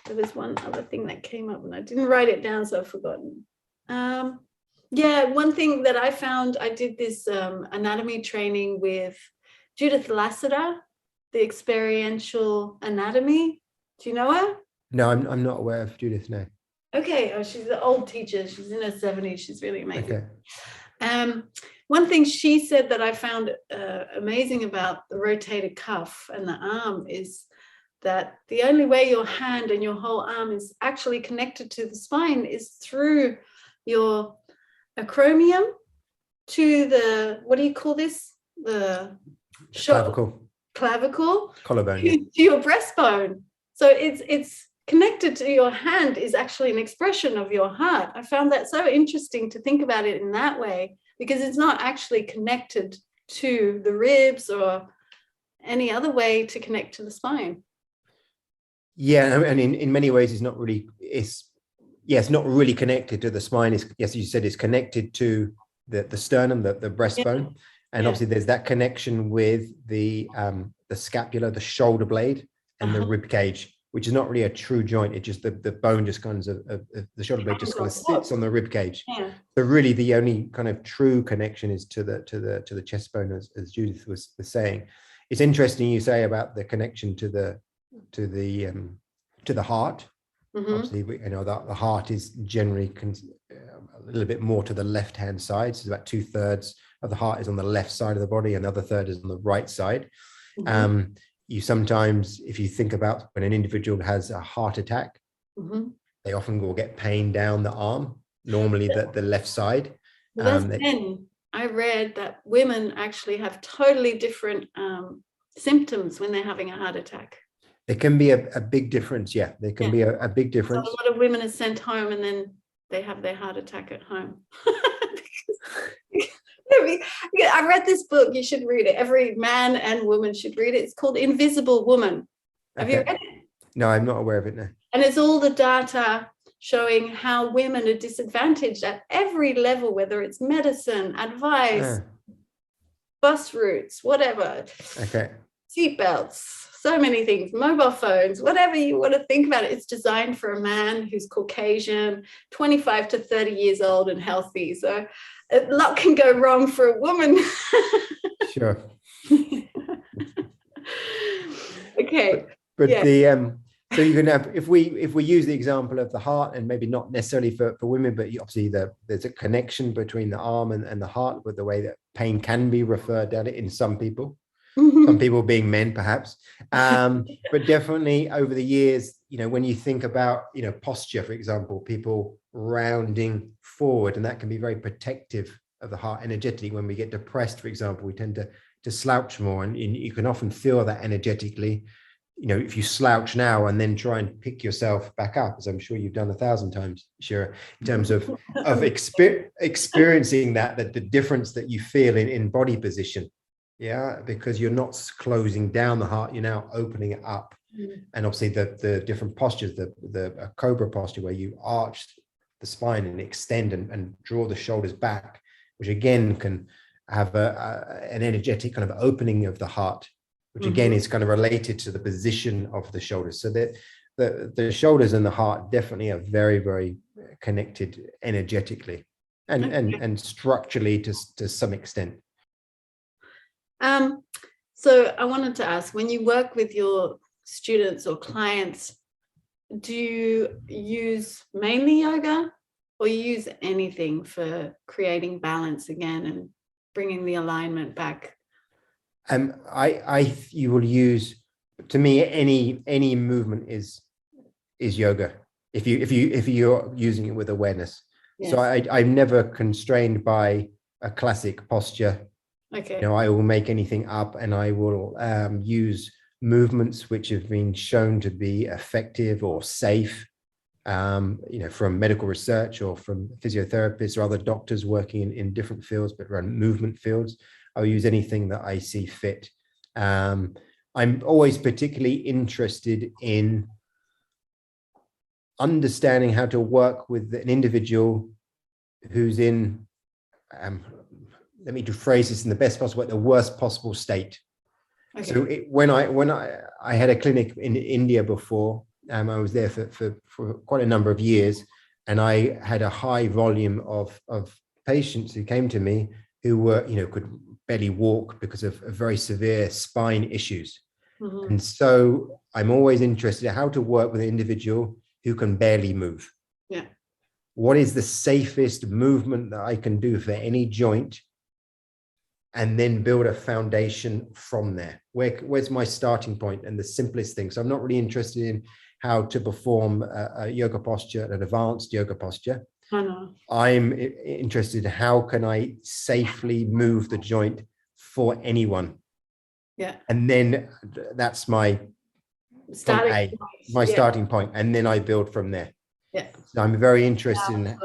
Speaker 1: There was one other thing that came up and I didn't write it down, so I've forgotten. One thing that I found, I did this anatomy training with Judith Lasater, the Experiential Anatomy. Do you know her?
Speaker 2: No, I'm not aware of Judith, no.
Speaker 1: Okay, she's an old teacher. She's in her 70s. She's really amazing.
Speaker 2: Okay.
Speaker 1: One thing she said that I found amazing about the rotator cuff and the arm is that the only way your hand and your whole arm is actually connected to the spine is through your acromion to the, what do you call this? The clavicle,
Speaker 2: collarbone,
Speaker 1: to your breastbone. So it's connected to your hand is actually an expression of your heart. I found that so interesting to think about it in that way, because it's not actually connected to the ribs or any other way to connect to the spine.
Speaker 2: Yeah, and in many ways it's not really really connected to the spine. It's, yes, you said it's connected to the sternum, the breastbone. And obviously there's that connection with the scapula, the shoulder blade, and the rib cage, which is not really a true joint. It just the bone just kind of the shoulder blade just kind of sits on the rib cage. Yeah. So really the only kind of true connection is to the chest bone, as Judith was saying. It's interesting you say about the connection to the heart. Mm-hmm. Obviously, the heart is generally a little bit more to the left hand side. So about 2/3 of the heart is on the left side of the body, and the other third is on the right side. Mm-hmm. You sometimes, if you think about when an individual has a heart attack, mm-hmm. they often will get pain down the arm, normally the left side.
Speaker 1: I read that women actually have totally different symptoms when they're having a heart attack.
Speaker 2: There can be a big difference. Yeah, there can be a big difference.
Speaker 1: So a lot of women are sent home and then they have their heart attack at home. I read this book. You should read it. Every man and woman should read it. It's called Invisible Woman. Have you read it?
Speaker 2: No, I'm not aware of it now.
Speaker 1: And it's all the data showing how women are disadvantaged at every level, whether it's medicine, advice, bus routes, whatever.
Speaker 2: Okay.
Speaker 1: Seatbelts, so many things, mobile phones, whatever you want to think about it. It's designed for a man who's Caucasian, 25 to 30 years old and healthy. So a lot can go wrong for a woman.
Speaker 2: Sure.
Speaker 1: Okay.
Speaker 2: But so you can have, if we use the example of the heart, and maybe not necessarily for women, but obviously there's a connection between the arm and the heart, with the way that pain can be referred down it in some people. Mm-hmm. Some people being men, perhaps, but definitely over the years, when you think about, posture, for example, people rounding forward, and that can be very protective of the heart energetically. When we get depressed, for example, we tend to slouch more, and you can often feel that energetically. if you slouch now and then try and pick yourself back up, as I'm sure you've done 1,000 times, Shira, in terms of experiencing that the difference that you feel in body position. Yeah, because you're not closing down the heart, you're now opening it up. And obviously the different postures, the cobra posture, where you arch the spine and extend and draw the shoulders back, which again can have an energetic kind of opening of the heart, which again is kind of related to the position of the shoulders. So that the shoulders and the heart definitely are very, very connected energetically and structurally to some extent.
Speaker 1: So I wanted to ask, when you work with your students or clients, do you use mainly yoga, or you use anything for creating balance again and bringing the alignment back?
Speaker 2: You will use, to me, any movement is yoga if you're using it with awareness. Yes. So I'm never constrained by a classic posture. Okay. I will make anything up, and I will use movements which have been shown to be effective or safe, from medical research or from physiotherapists or other doctors working in different fields, but around movement fields. I'll use anything that I see fit. I'm always particularly interested in understanding how to work with an individual who's in, let me phrase this in the best possible way, the worst possible state. Okay. So when I had a clinic in India before, I was there for quite a number of years, and I had a high volume of patients who came to me who were, could barely walk because of very severe spine issues. And so I'm always interested in how to work with an individual who can barely move. Yeah. What is the safest movement that I can do for any joint, and then build a foundation from there? Where's my starting point and the simplest thing? So I'm not really interested in how to perform a yoga posture, an advanced yoga posture. I'm interested in how can I safely move the joint for anyone. Yeah. And then that's my starting point, and then I build from there. Yeah. So I'm very interested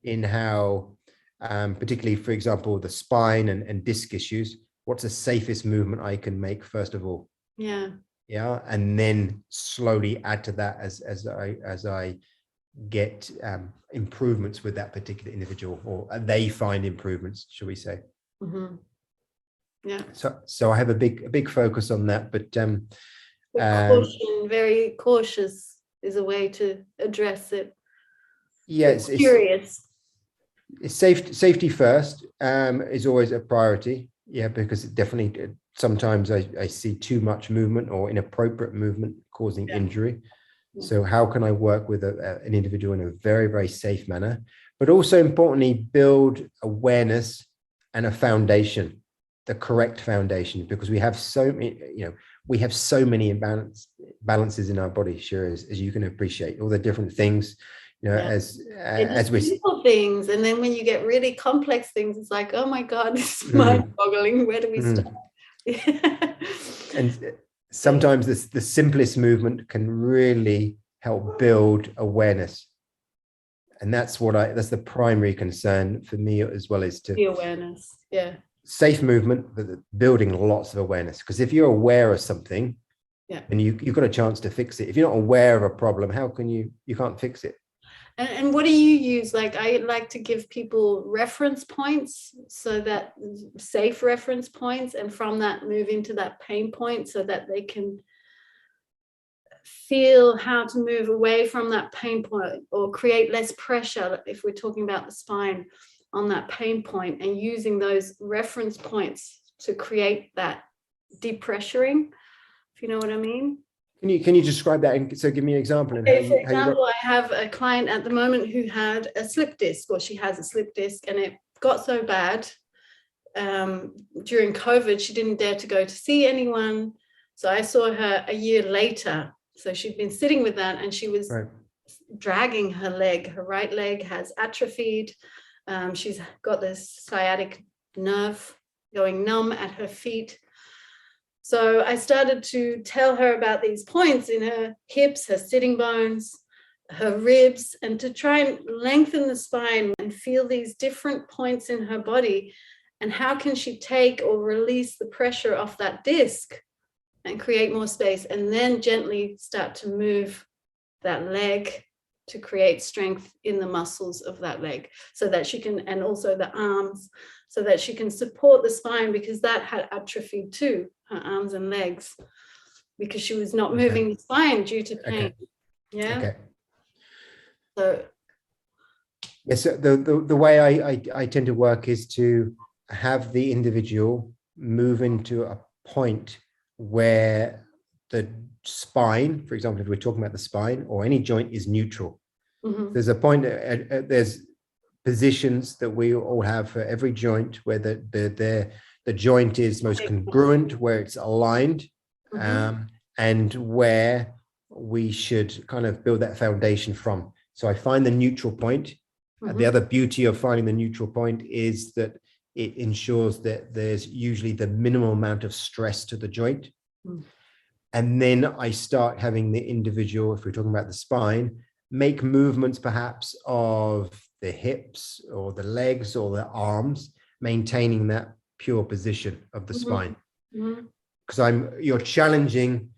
Speaker 2: in how, particularly, for example, the spine and disc issues, what's the safest movement I can make first of all? Yeah. Yeah. And then slowly add to that as I get improvements with that particular individual, or they find improvements, shall we say. Yeah. So I have a big focus on that, but
Speaker 1: caution, very cautious is a way to address it.
Speaker 2: Yes.
Speaker 1: Yeah, curious.
Speaker 2: It's safety first is always a priority. Yeah, because it definitely, sometimes I see too much movement or inappropriate movement causing injury. So how can I work with an individual in a very, very safe manner, but also importantly, build awareness and a foundation, the correct foundation, because we have so many balances in our body, sure, as you can appreciate, all the different things, as we
Speaker 1: simple things, and then when you get really complex things, it's like, oh my God, this is mind-boggling. Where do we start?
Speaker 2: And sometimes the simplest movement can really help build awareness, and that's the primary concern for me as well, is to
Speaker 1: the awareness. Yeah.
Speaker 2: Safe movement, but building lots of awareness, because if you're aware of something, and you've got a chance to fix it. If you're not aware of a problem, how can you can't fix it?
Speaker 1: And what do you use? Like, I like to give people reference points, so that safe reference points, and from that move into that pain point, so that they can feel how to move away from that pain point, or create less pressure, if we're talking about the spine, on that pain point, and using those reference points to create that depressuring, if you know what I mean.
Speaker 2: Can you describe that? And so give me an example.
Speaker 1: For example, I have a client at the moment who had a slip disc, or she has a slip disc, and it got so bad during COVID, she didn't dare to go to see anyone. So I saw her a year later. So she'd been sitting with that, and she was dragging her leg. Her right leg has atrophied. She's got this sciatic nerve going numb at her feet. So I started to tell her about these points in her hips, her sitting bones, her ribs, and to try and lengthen the spine and feel these different points in her body. And how can she take or release the pressure off that disc and create more space, and then gently start to move that leg to create strength in the muscles of that leg, so that she can, and also the arms, so that she can support the spine, because that had atrophied too, her arms and legs, because she was not moving the spine due to pain. Yeah.
Speaker 2: Okay.
Speaker 1: So
Speaker 2: yes, the way I tend to work is to have the individual move into a point where the spine, for example, if we're talking about the spine or any joint, is neutral. There's a point, there's positions that we all have for every joint where the joint is most congruent, where it's aligned, and where we should kind of build that foundation from. So I find the neutral point. The other beauty of finding the neutral point is that it ensures that there's usually the minimal amount of stress to the joint. And then I start having the individual, if we're talking about the spine, make movements perhaps of the hips or the legs or the arms, maintaining that pure position of the spine. Because you're challenging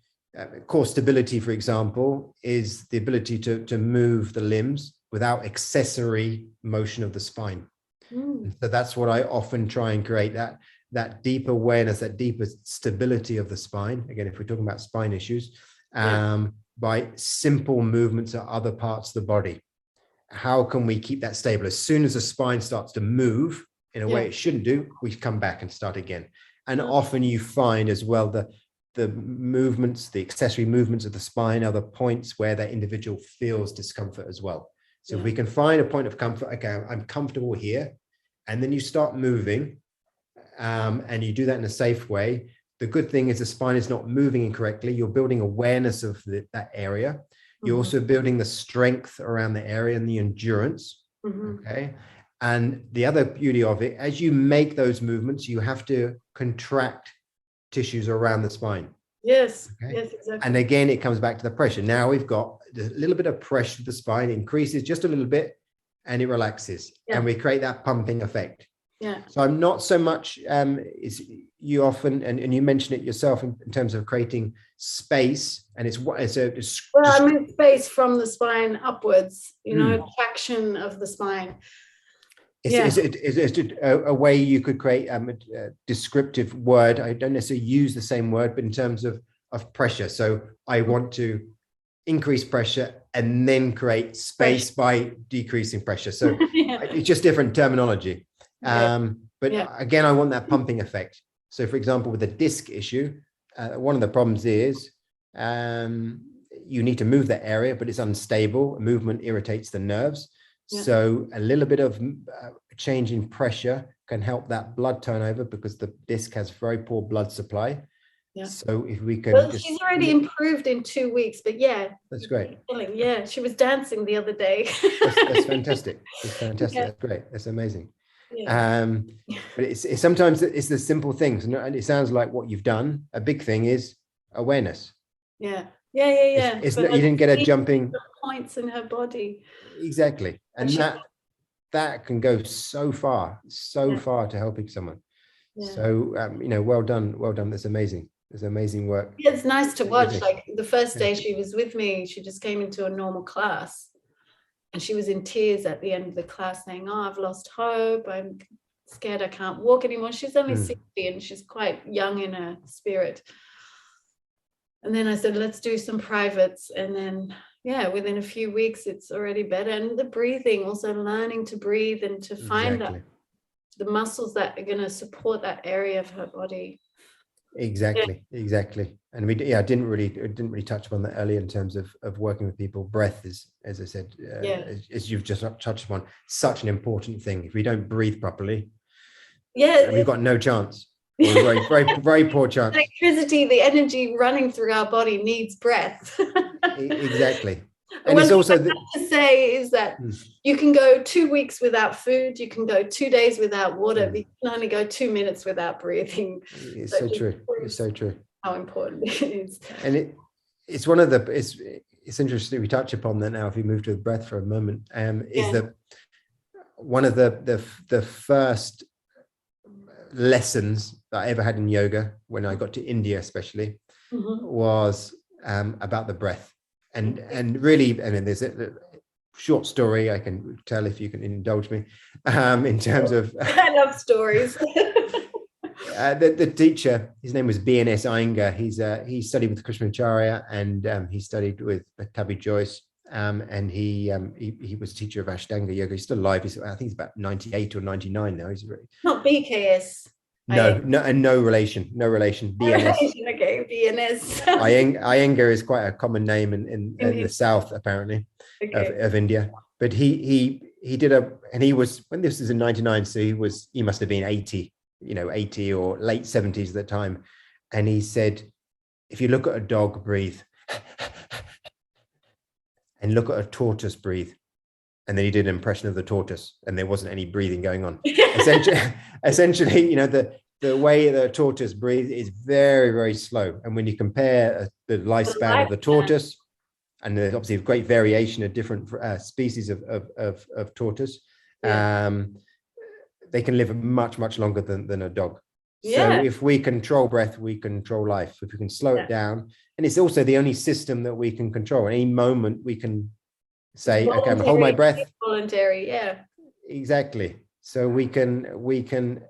Speaker 2: core stability, for example, is the ability to move the limbs without accessory motion of the spine. So that's what I often try and create, that deep awareness, that deeper stability of the spine. Again, if we're talking about spine issues, by simple movements of other parts of the body. How can we keep that stable? As soon as the spine starts to move in a way it shouldn't do, we come back and start again. And often you find as well the movements, the accessory movements of the spine are the points where that individual feels discomfort as well. So if we can find a point of comfort, okay, I'm comfortable here, and then you start moving, and you do that in a safe way. The good thing is the spine is not moving incorrectly. You're building awareness of that area. You're also building the strength around the area and the endurance. Okay. And the other beauty of it, as you make those movements, you have to contract tissues around the spine.
Speaker 1: Yes.
Speaker 2: Okay?
Speaker 1: Yes, exactly.
Speaker 2: And again, it comes back to the pressure. Now we've got a little bit of pressure to the spine, increases just a little bit, and it relaxes. And we create that pumping effect. So I'm not so much, is you often, and you mention it yourself in terms of creating space, and
Speaker 1: I mean space from the spine upwards, traction of the spine. Is it a way you could create a descriptive word? I don't necessarily use the same word, but in terms of pressure. So I want to increase pressure and then create space by decreasing pressure. So it's just different terminology. But again, I want that pumping effect. So for example, with the disc issue, one of the problems is you need to move that area, but it's unstable. Movement irritates the nerves. So a little bit of change in pressure can help that blood turnover, because the disc has very poor blood supply. So if we can she's already improved in 2 weeks, but
Speaker 2: that's great.
Speaker 1: She was dancing the other day.
Speaker 2: That's fantastic. It's fantastic. That's great. That's amazing. But it's sometimes it's the simple things, and it sounds like what you've done. A big thing is awareness. It's not, you didn't get a jumping
Speaker 1: points in her body.
Speaker 2: Exactly, and that can go so far to helping someone. So well done. That's amazing. It's amazing work.
Speaker 1: It's nice to watch. Like the first day she was with me, she just came into a normal class. And she was in tears at the end of the class saying, I've lost hope. I'm scared I can't walk anymore. She's only 60 and she's quite young in her spirit. And then I said, let's do some privates. And then, within a few weeks, it's already better. And the breathing, also learning to breathe and to find the muscles that are going to support that area of her body. Exactly.
Speaker 2: And we didn't really touch upon that earlier in terms of working with people. Breath is, as I said, as you've just touched upon, such an important thing. If we don't breathe properly, we've got no chance. Very, very, very poor chance.
Speaker 1: Electricity, the energy running through our body needs breath.
Speaker 2: Exactly. And it's also
Speaker 1: to say is that you can go 2 weeks without food, you can go 2 days without water, but you can only go 2 minutes without breathing.
Speaker 2: It's so true. It's so true.
Speaker 1: how important it is.
Speaker 2: And it's one of the, it's interesting we touch upon that now, if we move to the breath for a moment, is that one of the first lessons that I ever had in yoga when I got to India especially was about the breath. And really, I mean, there's a short story I can tell if you can indulge me, in terms of
Speaker 1: I love stories.
Speaker 2: The teacher, his name was B.N.S. Iyengar. He studied with Krishnamarcharya, and he studied with Tabi Joyce, and he was teacher of Ashtanga yoga. He's still alive. I think he's about 98 or 99 now. He's really
Speaker 1: not BKS.
Speaker 2: No relation. BNS.
Speaker 1: Okay, BNS.
Speaker 2: Iyengar is quite a common name in the south, apparently, of India. But he did and he was, when this was in 99, so he must have been 80, 80 or late 70s at the time. And he said, if you look at a dog, breathe, and look at a tortoise, breathe. And then he did an impression of the tortoise, and there wasn't any breathing going on. Essentially, the way the tortoise breathes is very, very slow. And when you compare the lifespan of the tortoise, and there's obviously a great variation of different species of tortoise, they can live much, much longer than a dog. So if we control breath, we control life. If we can slow it down, and it's also the only system that we can control. At any moment, we can say, okay, I'm gonna hold my breath.
Speaker 1: Voluntary,
Speaker 2: exactly. So we can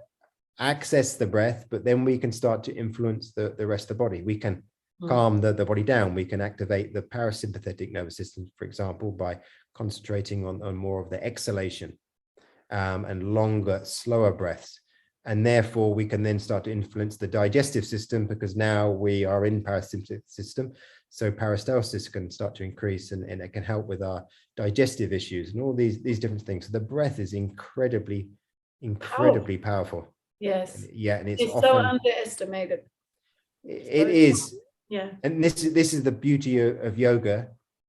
Speaker 2: access the breath, but then we can start to influence the rest of the body. We can calm the body down. We can activate the parasympathetic nervous system, for example, by concentrating on more of the exhalation, and longer, slower breaths. And therefore we can then start to influence the digestive system, because now we are in parasympathetic system. So peristalsis can start to increase, and it can help with our digestive issues and all these different things. So the breath is incredibly powerful.
Speaker 1: Yes.
Speaker 2: And it's
Speaker 1: often so underestimated.
Speaker 2: It is.
Speaker 1: Yeah.
Speaker 2: And this is the beauty of yoga,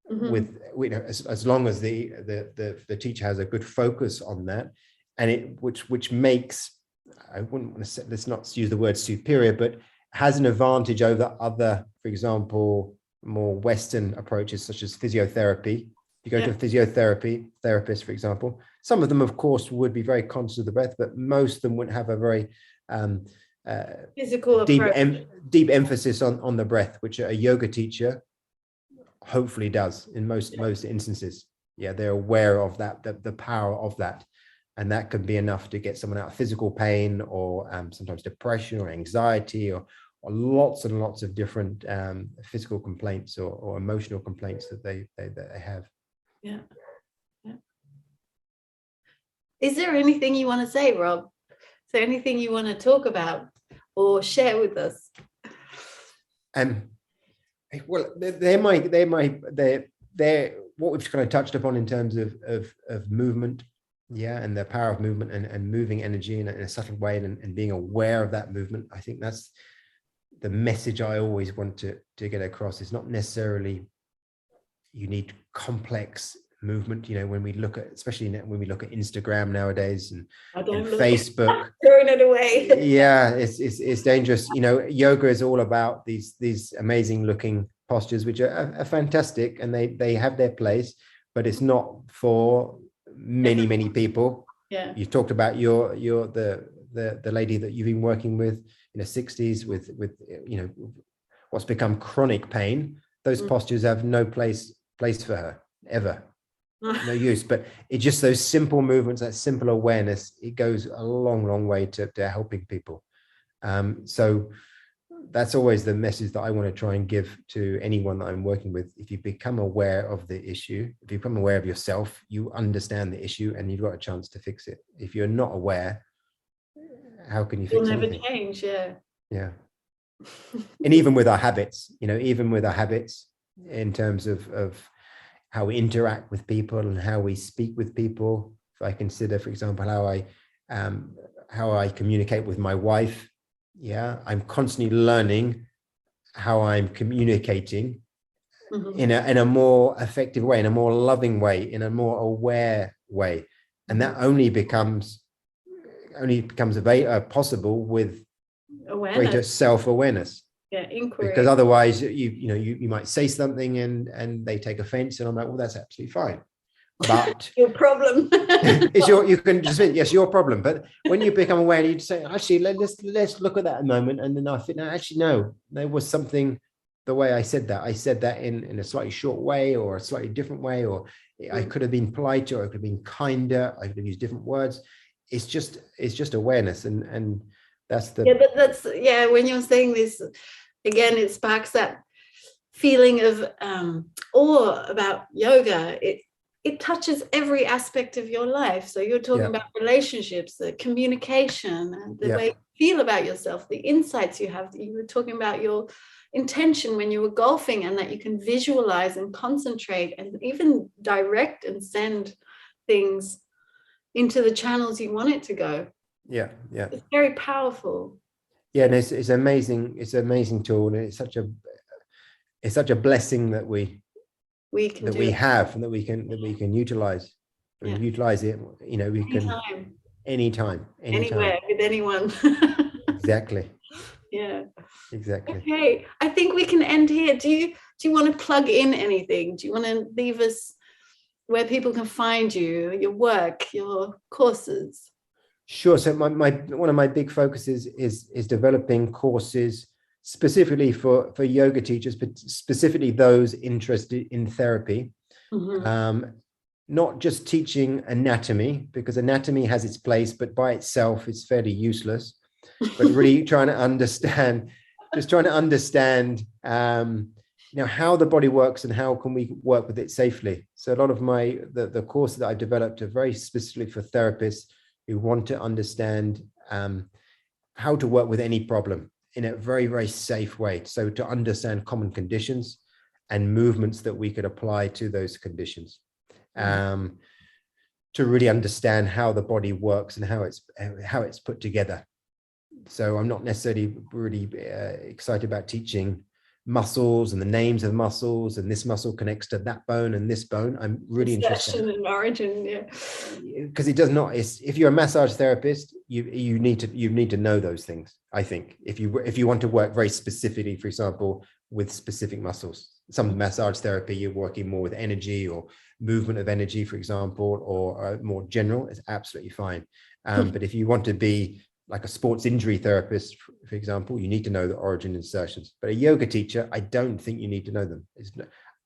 Speaker 2: with as long as the teacher has a good focus on that, and which makes, I wouldn't want to say, let's not use the word superior, but has an advantage over other, for example, more Western approaches such as physiotherapy. You go to a physiotherapy therapist, for example, some of them, of course, would be very conscious of the breath, but most of them wouldn't have a very
Speaker 1: physical
Speaker 2: deep emphasis on the breath, which a yoga teacher hopefully does in most instances. They're aware of that, the power of that. And that can be enough to get someone out of physical pain, or sometimes depression or anxiety, or lots and lots of different physical complaints or emotional complaints that they have.
Speaker 1: Yeah. Is there anything you want to say, Rob? Is there anything you want to talk about or share with us?
Speaker 2: Well, they're what we've kind of touched upon in terms of movement. And the power of movement and moving energy in a subtle way, and being aware of that movement. I think that's the message I always want to get across. It's not necessarily you need complex movement. When we look at, especially when we look at Instagram nowadays and Facebook,
Speaker 1: throwing it away.
Speaker 2: It's dangerous. Yoga is all about these amazing looking postures, which are fantastic, and they have their place, but it's not for many people. You talked about the lady that you've been working with in her 60s with what's become chronic pain. Those postures have no place for her ever. No use. But it's just those simple movements, that simple awareness, it goes a long way to helping people. So that's always the message that I want to try and give to anyone that I'm working with. If you become aware of the issue, if you become aware of yourself, you understand the issue, and you've got a chance to fix it. If you're not aware, how can you fix
Speaker 1: anything? You'll never change.
Speaker 2: And even with our habits, in terms of how we interact with people and how we speak with people. If I consider, for example, how I communicate with my wife, I'm constantly learning how I'm communicating in a more effective way, in a more loving way, in a more aware way, and that only becomes possible with greater self-awareness.
Speaker 1: Yeah, inquiry.
Speaker 2: Because otherwise you might say something and they take offense, and I'm like, well, that's absolutely fine. But
Speaker 1: your problem.
Speaker 2: it's you can just say, yes, your problem. But when you become aware, you say, actually, let's look at that a moment. And then I think, no, actually, no, there was something, the way I said that in a slightly short way or a slightly different way, or I could have been politer, or I could have been kinder, I could have used different words. It's just awareness. And that's the,
Speaker 1: but that's, when you're saying this, again, it sparks that feeling of awe about yoga. It touches every aspect of your life. So you're talking about relationships, the communication, the way you feel about yourself, the insights you have. You were talking about your intention when you were golfing, and that you can visualize and concentrate and even direct and send things into the channels you want it to go. It's very powerful.
Speaker 2: And it's amazing. It's an amazing tool, and it's such a blessing that we have, and that we can utilize. Utilize it. We can anytime,
Speaker 1: anywhere, with anyone.
Speaker 2: Exactly.
Speaker 1: Yeah.
Speaker 2: Exactly.
Speaker 1: Okay, I think we can end here. Do you want to plug in anything? Do you want to leave us where people can find you, your work, your courses?
Speaker 2: Sure. So one of my big focuses is developing courses specifically for yoga teachers, but specifically those interested in therapy. Not just teaching anatomy, because anatomy has its place, but by itself it's fairly useless. But really trying to understand how the body works and how can we work with it safely. So a lot of the courses that I've developed are very specifically for therapists who want to understand how to work with any problem in a very, very safe way. So to understand common conditions and movements that we could apply to those conditions, to really understand how the body works and how it's put together. So I'm not necessarily really excited about teaching muscles and the names of muscles, and this muscle connects to that bone and this bone. I'm really interested
Speaker 1: in origin,
Speaker 2: because it does not. If you're a massage therapist, you need to know those things. I think if you want to work very specifically, for example, with specific muscles, some massage therapy, you're working more with energy or movement of energy, for example, or more general, is absolutely fine. But if you want to be like a sports injury therapist, for example, you need to know the origin insertions. But a yoga teacher, I don't think you need to know them.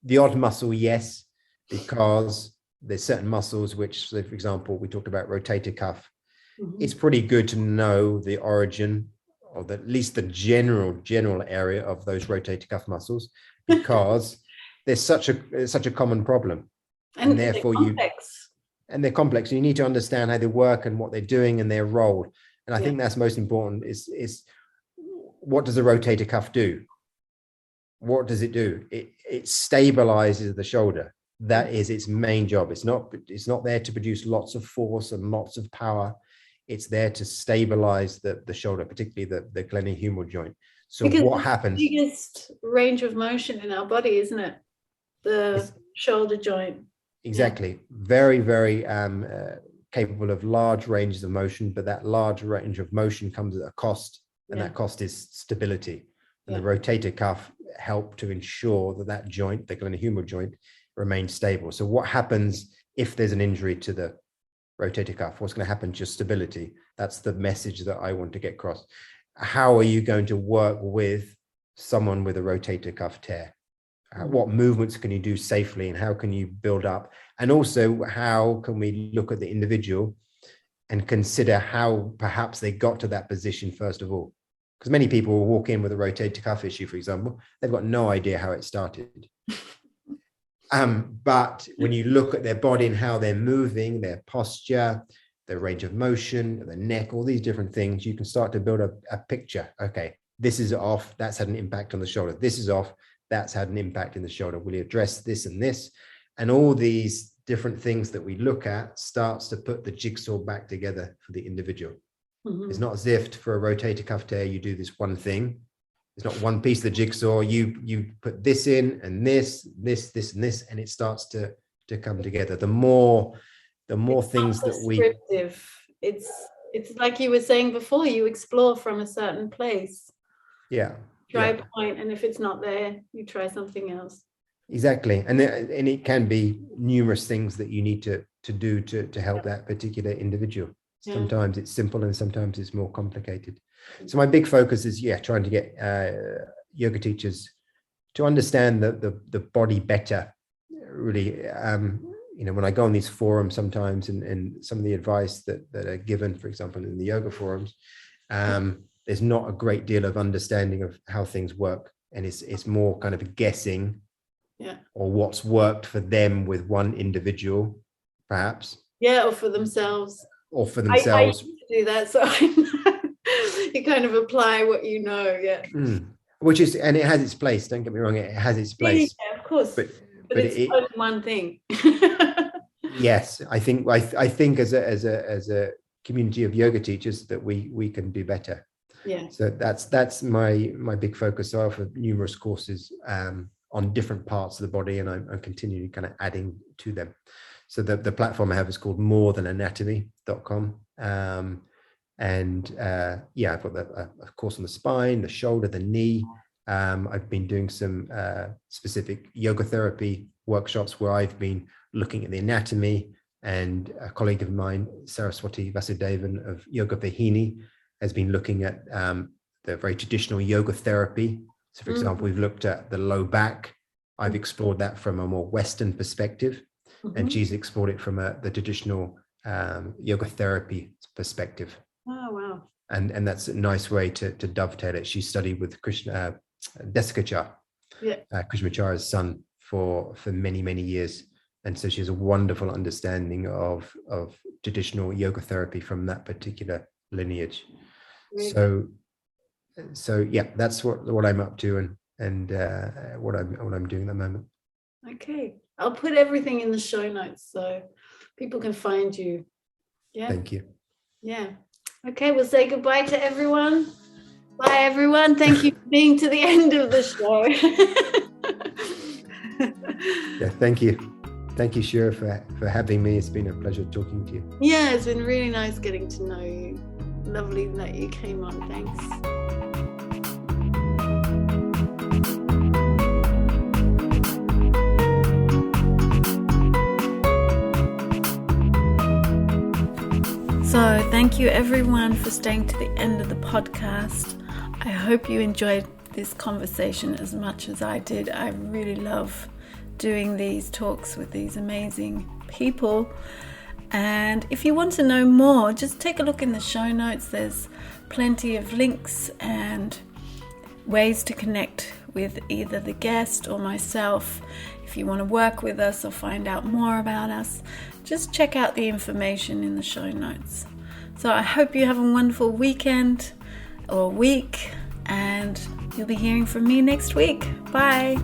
Speaker 2: The odd muscle, yes, because there's certain muscles which, so for example, we talked about rotator cuff. It's pretty good to know the origin, or at least the general area of those rotator cuff muscles, because there's such a common problem, and therefore they're complex. You need to understand how they work and what they're doing and their role. And I think that's most important is what does the rotator cuff do? What does it do? It stabilizes the shoulder. That is its main job. It's not there to produce lots of force and lots of power. It's there to stabilize the shoulder, particularly the glenohumeral joint. So because what happens?
Speaker 1: The biggest range of motion in our body, isn't it? The shoulder joint.
Speaker 2: Exactly. Very, very capable of large ranges of motion, but that large range of motion comes at a cost, and that cost is stability. And the rotator cuff help to ensure that joint, the glenohumeral joint, remains stable. So what happens if there's an injury to the rotator cuff? What's going to happen to your stability? That's the message that I want to get across. How are you going to work with someone with a rotator cuff tear? What movements can you do safely, and how can you build up? And also, how can we look at the individual and consider how perhaps they got to that position first of all? Because many people will walk in with a rotator cuff issue, for example, they've got no idea how it started. But when you look at their body and how they're moving, their posture, their range of motion, the neck, all these different things, you can start to build a picture. Okay, this is off, that's had an impact on the shoulder. This is off, that's had an impact in the shoulder. Will you address this and this? And all these different things that we look at starts to put the jigsaw back together for the individual. It's not as if for a rotator cuff tear, you do this one thing. It's not one piece of the jigsaw. You put this in and this, and this, and it starts to come together. The more things that we...
Speaker 1: It's like you were saying before, you explore from a certain place.
Speaker 2: Yeah.
Speaker 1: Try a point, and if it's not there, you try something else.
Speaker 2: Exactly. And it can be numerous things that you need to do to help that particular individual. Sometimes it's simple and sometimes it's more complicated. So my big focus is, trying to get yoga teachers to understand the body better. Really, when I go on these forums sometimes, and some of the advice that are given, for example, in the yoga forums, there's not a great deal of understanding of how things work. And it's more kind of guessing or what's worked for them with one individual, perhaps.
Speaker 1: Yeah, or for themselves.
Speaker 2: I used
Speaker 1: to do that, so I know. You kind of apply what you know,
Speaker 2: Which is, and it has its place. Don't get me wrong; it has its place.
Speaker 1: Yeah, of course. But it's only one thing.
Speaker 2: Yes, I think as a community of yoga teachers that we can do better.
Speaker 1: Yeah.
Speaker 2: So that's my big focus. So I offer numerous courses on different parts of the body, and I'm continually kind of adding to them. So the platform I have is called morethananatomy.com. I've got a course on the spine, the shoulder, the knee. I've been doing some specific yoga therapy workshops where I've been looking at the anatomy, and a colleague of mine, Saraswati Vasudevan of Yoga Vahini, has been looking at the very traditional yoga therapy. So for example, we've looked at the low back. I've explored that from a more Western perspective, and she's explored it from the traditional yoga therapy perspective.
Speaker 1: Oh, wow.
Speaker 2: And that's a nice way to dovetail it. She studied with Desikachar, Krishnamarcharya's son, for many, many years. And so she has a wonderful understanding of traditional yoga therapy from that particular lineage. Really? So that's what I'm up to and what I'm doing at the moment.
Speaker 1: Okay. I'll put everything in the show notes so people can find you. Yeah.
Speaker 2: Thank you.
Speaker 1: Yeah. Okay, we'll say goodbye to everyone. Bye, everyone. Thank you for being to the end of the show.
Speaker 2: Thank you. Thank you, Shira, for having me. It's been a pleasure talking to you.
Speaker 1: Yeah, it's been really nice getting to know you. Lovely that you came on. Thanks. So thank you everyone for staying to the end of the podcast. I hope you enjoyed this conversation as much as I did. I really love doing these talks with these amazing people. And if you want to know more, just take a look in the show notes. There's plenty of links and ways to connect with either the guest or myself. If you want to work with us or find out more about us, just check out the information in the show notes. So I hope you have a wonderful weekend or week, and you'll be hearing from me next week. Bye.